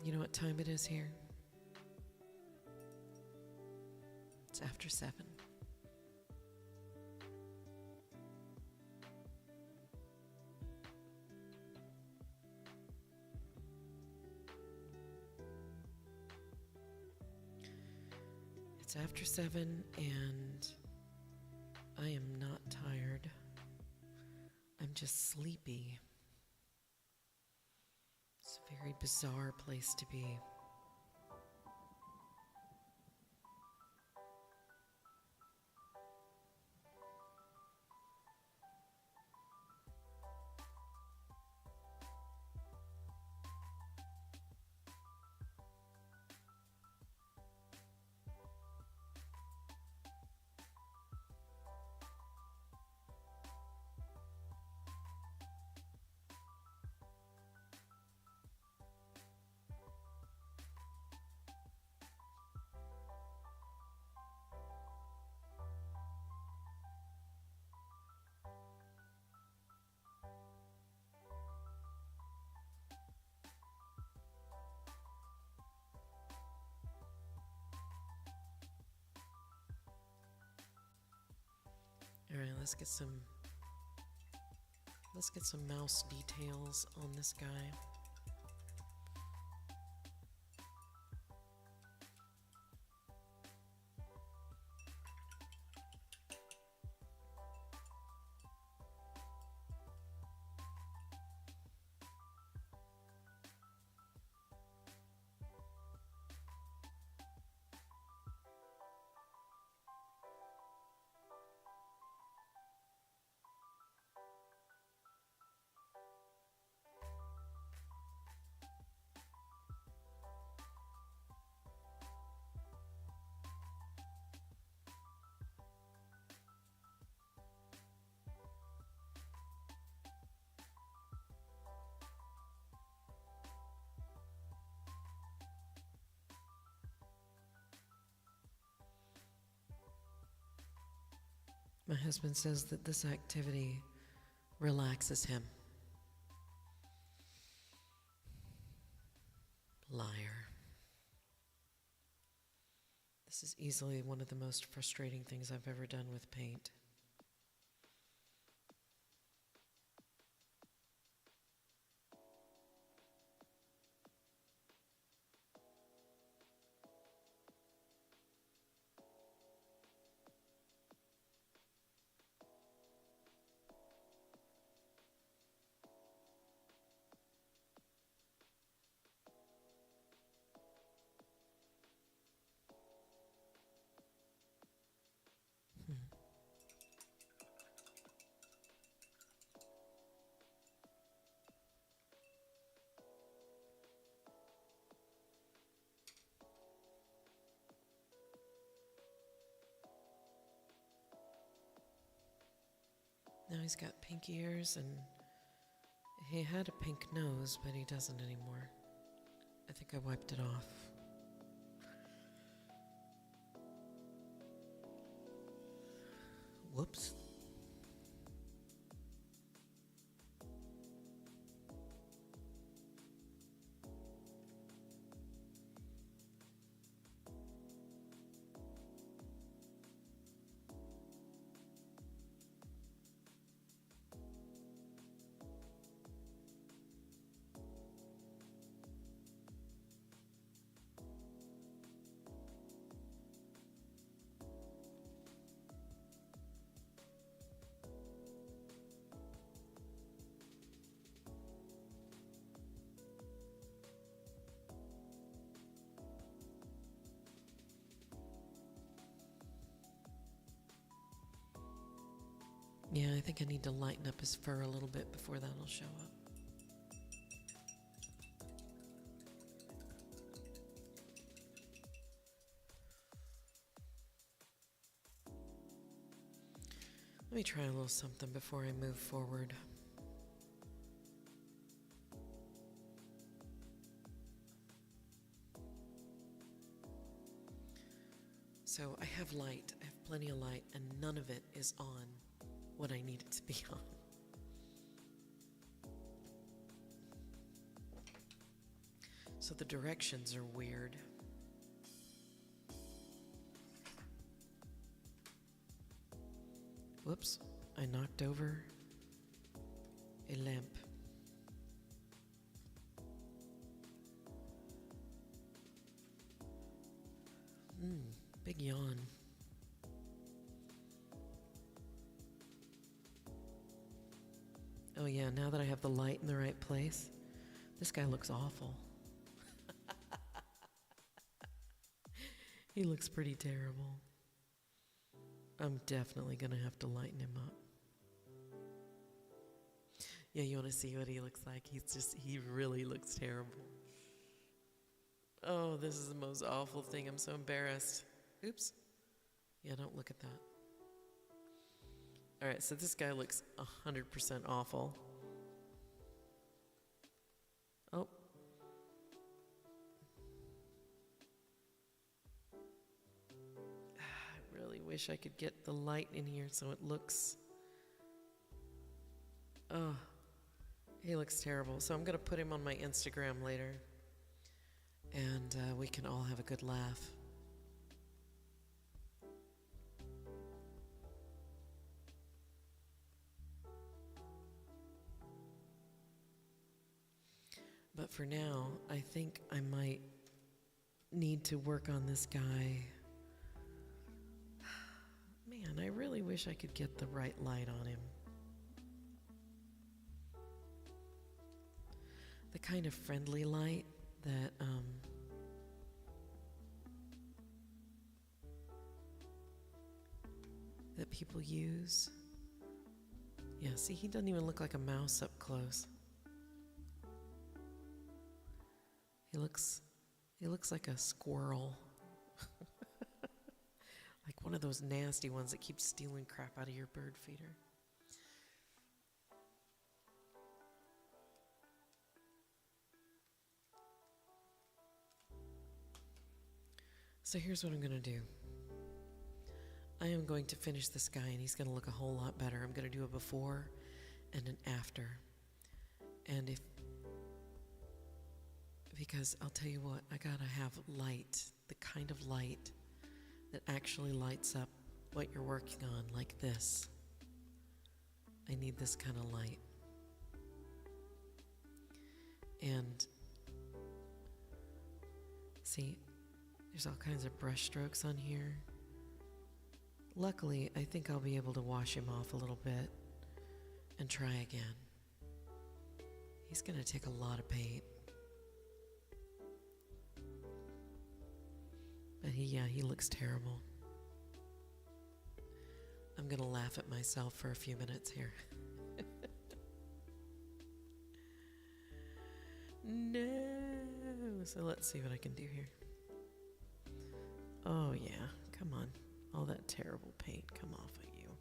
You know what time it is here? It's after 7. It's after 7 and I am not tired. I'm just sleepy. It's a very bizarre place to be. All right, let's get some mouse details on this guy. My husband says that this activity relaxes him. Liar. This is easily one of the most frustrating things I've ever done with paint. Now he's got pink ears and he had a pink nose, but he doesn't anymore. I think I wiped it off. Whoops. Yeah, I think I need to lighten up his fur a little bit before that'll show up. Let me try a little something before I move forward. have light. I have plenty of light, and none of it is on what I need it to be on. So the directions are weird. Whoops, I knocked over a lamp. Big yawn. Oh yeah, now that I have the light in the right place, this guy looks awful. He looks pretty terrible. I'm definitely gonna have to lighten him up. Yeah, you wanna see what he looks like? He really looks terrible. Oh, this is the most awful thing. I'm so embarrassed. Oops. Yeah, don't look at that. All right, so this guy looks 100% awful. Oh. I really wish I could get the light in here so it looks... Oh, he looks terrible. So I'm going to put him on my Instagram later. And we can all have a good laugh. But for now, I think I might need to work on this guy. Man, I really wish I could get the right light on him. The kind of friendly light that that people use. Yeah, see, he doesn't even look like a mouse up close. He looks like a squirrel. Like one of those nasty ones that keeps stealing crap out of your bird feeder. So here's what I'm going to do. I am going to finish this guy, and he's going to look a whole lot better. I'm going to do a before and an after. And because I'll tell you what, I got to have light, the kind of light that actually lights up what you're working on, like this. I need this kind of light. And see, there's all kinds of brush strokes on here. Luckily, I think I'll be able to wash him off a little bit and try again. He's going to take a lot of paint. But he looks terrible. I'm going to laugh at myself for a few minutes here. No. So let's see what I can do here. Oh yeah, come on. All that terrible paint, come off of you.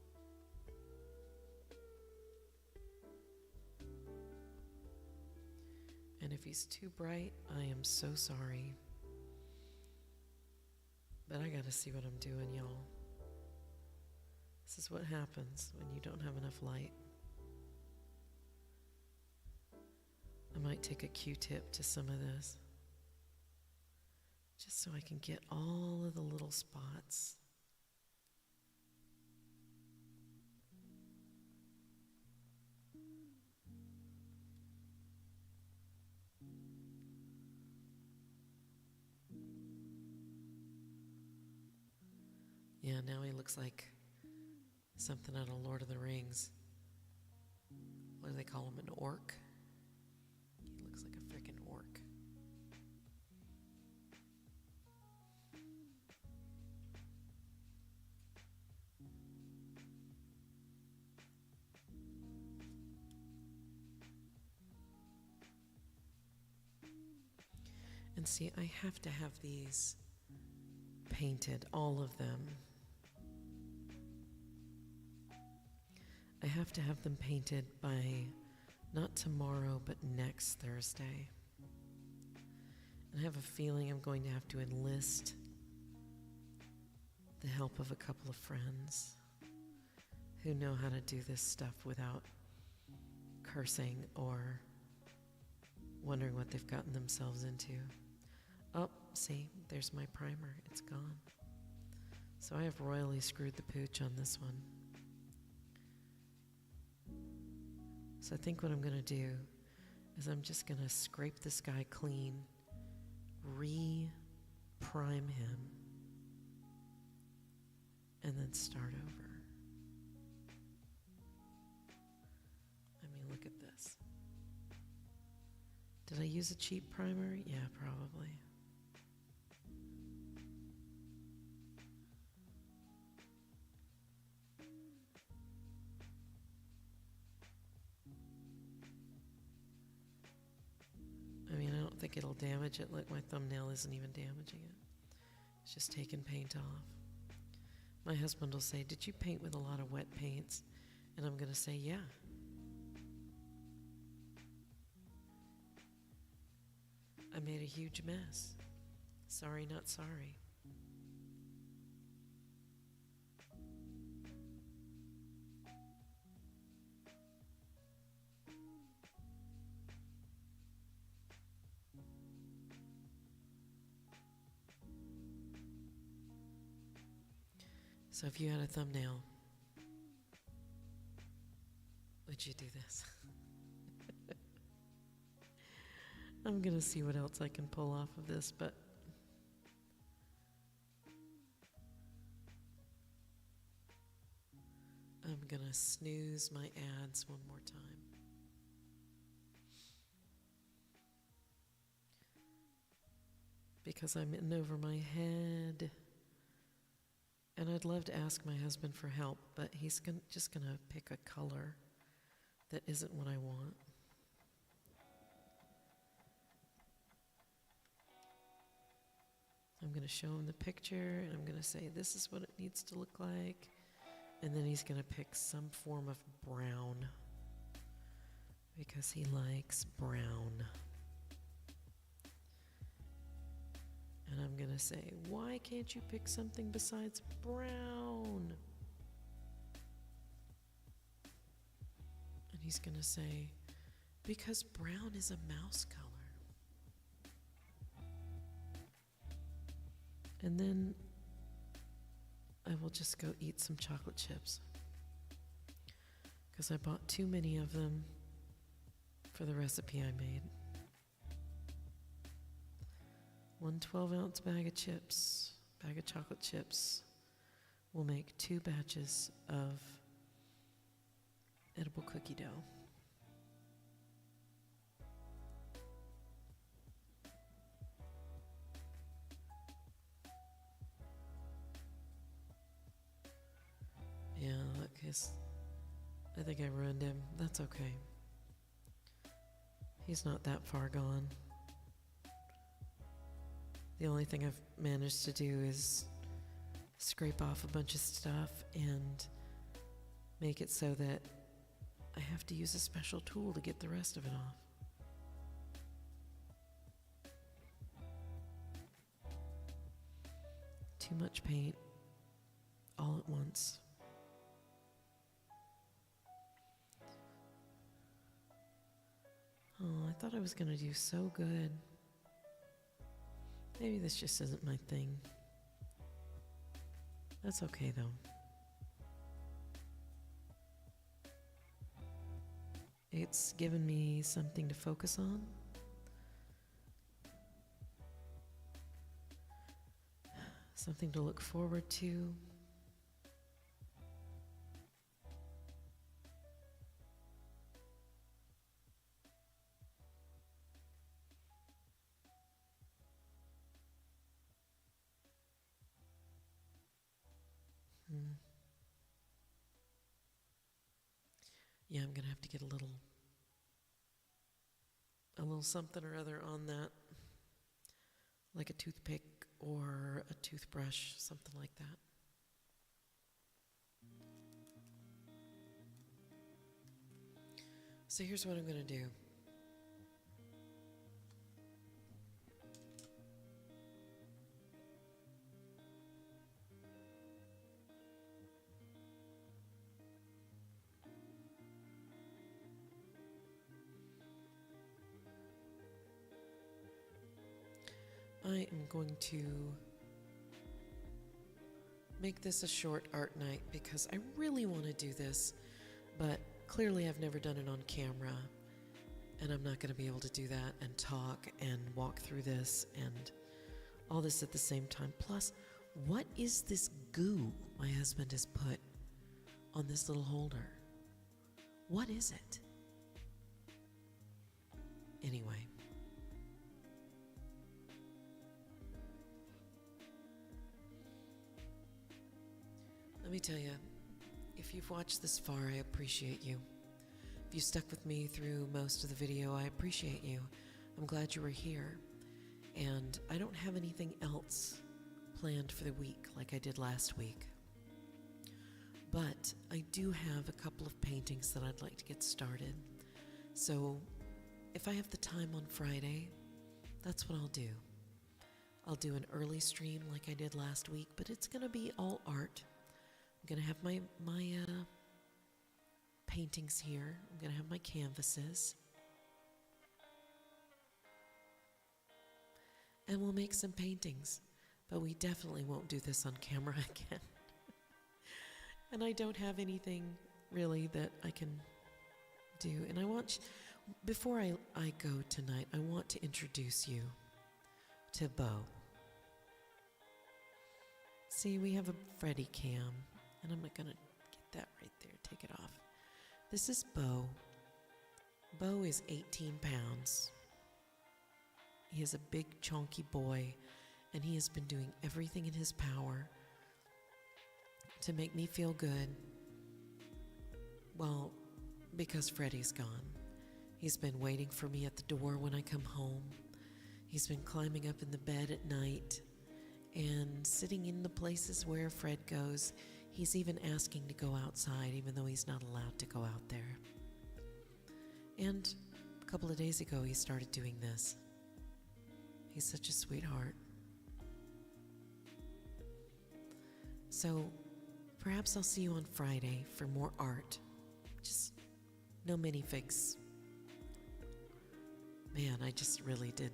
And if he's too bright, I am so sorry. But I gotta see what I'm doing, y'all. This is what happens when you don't have enough light. I might take a Q-tip to some of this, just so I can get all of the little spots. Yeah, now he looks like something out of Lord of the Rings. What do they call him, an orc? He looks like a frickin' orc. And see, I have to have these painted, all of them. I have to have them painted by not tomorrow, but next Thursday. And I have a feeling I'm going to have to enlist the help of a couple of friends who know how to do this stuff without cursing or wondering what they've gotten themselves into. Oh, see, there's my primer. It's gone. So I have royally screwed the pooch on this one. So I think what I'm going to do is I'm just going to scrape this guy clean, re-prime him, and then start over. I mean, look at this. Did I use a cheap primer? Yeah, probably. I mean, I don't think it'll damage it. Look, my thumbnail isn't even damaging it. It's just taking paint off. My husband will say, "Did you paint with a lot of wet paints?" And I'm going to say, "Yeah." I made a huge mess. Sorry, not sorry. So if you had a thumbnail, would you do this? I'm going to see what else I can pull off of this, but I'm going to snooze my ads one more time. Because I'm in over my head. And I'd love to ask my husband for help, but he's just going to pick a color that isn't what I want. I'm going to show him the picture, and I'm going to say, this is what it needs to look like. And then he's going to pick some form of brown, because he likes brown. And I'm going to say, why can't you pick something besides brown? And he's going to say, because brown is a mouse color. And then I will just go eat some chocolate chips, because I bought too many of them for the recipe I made. 1 12-ounce bag of chips, bag of chocolate chips, will make 2 batches of edible cookie dough. Yeah, look, I think I ruined him. That's okay. He's not that far gone. The only thing I've managed to do is scrape off a bunch of stuff and make it so that I have to use a special tool to get the rest of it off. Too much paint all at once. Oh, I thought I was going to do so good. Maybe this just isn't my thing. That's okay, though. It's given me something to focus on. Something to look forward to. Yeah, I'm going to have to get a little something or other on that, like a toothpick or a toothbrush, something like that. So here's what I'm going to do. I am going to make this a short art night because I really want to do this, but clearly I've never done it on camera, and I'm not going to be able to do that and talk and walk through this and all this at the same time. Plus, what is this goo my husband has put on this little holder? What is it? Anyway. Let me tell you, if you've watched this far, I appreciate you. If you stuck with me through most of the video, I appreciate you. I'm glad you were here. And I don't have anything else planned for the week like I did last week. But I do have a couple of paintings that I'd like to get started. So if I have the time on Friday, that's what I'll do. I'll do an early stream like I did last week, but it's going to be all art. I'm going to have my paintings here. I'm going to have my canvases. And we'll make some paintings. But we definitely won't do this on camera again. And I don't have anything really that I can do. And I want, before I go tonight, I want to introduce you to Bo. See, we have a Freddy cam. And I'm going to get that right there, take it off. This is Bo. Bo is 18 pounds. He is a big, chunky boy, and he has been doing everything in his power to make me feel good. Well, because Freddy's gone. He's been waiting for me at the door when I come home. He's been climbing up in the bed at night and sitting in the places where Fred goes. He's even asking to go outside, even though he's not allowed to go out there. And a couple of days ago, he started doing this. He's such a sweetheart. So perhaps I'll see you on Friday for more art. Just no minifigs. Man, I just really did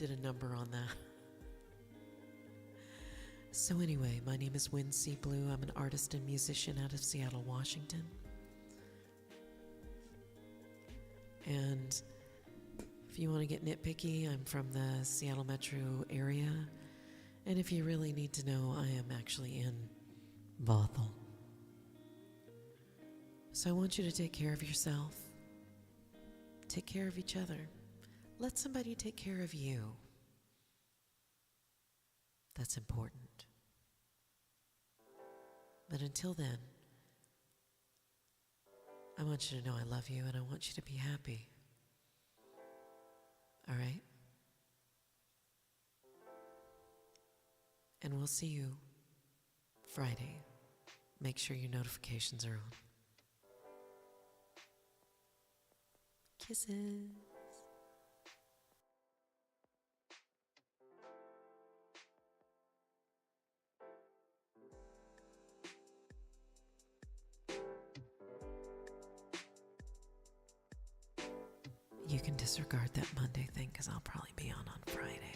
a number on that. So anyway, my name is Wynne Blue. I'm an artist and musician out of Seattle, Washington. And if you want to get nitpicky, I'm from the Seattle metro area. And if you really need to know, I am actually in Bothell. So I want you to take care of yourself. Take care of each other. Let somebody take care of you. That's important. But until then, I want you to know I love you and I want you to be happy. All right? And we'll see you Friday. Make sure your notifications are on. Kisses. You can disregard that Monday thing because I'll probably be on Friday.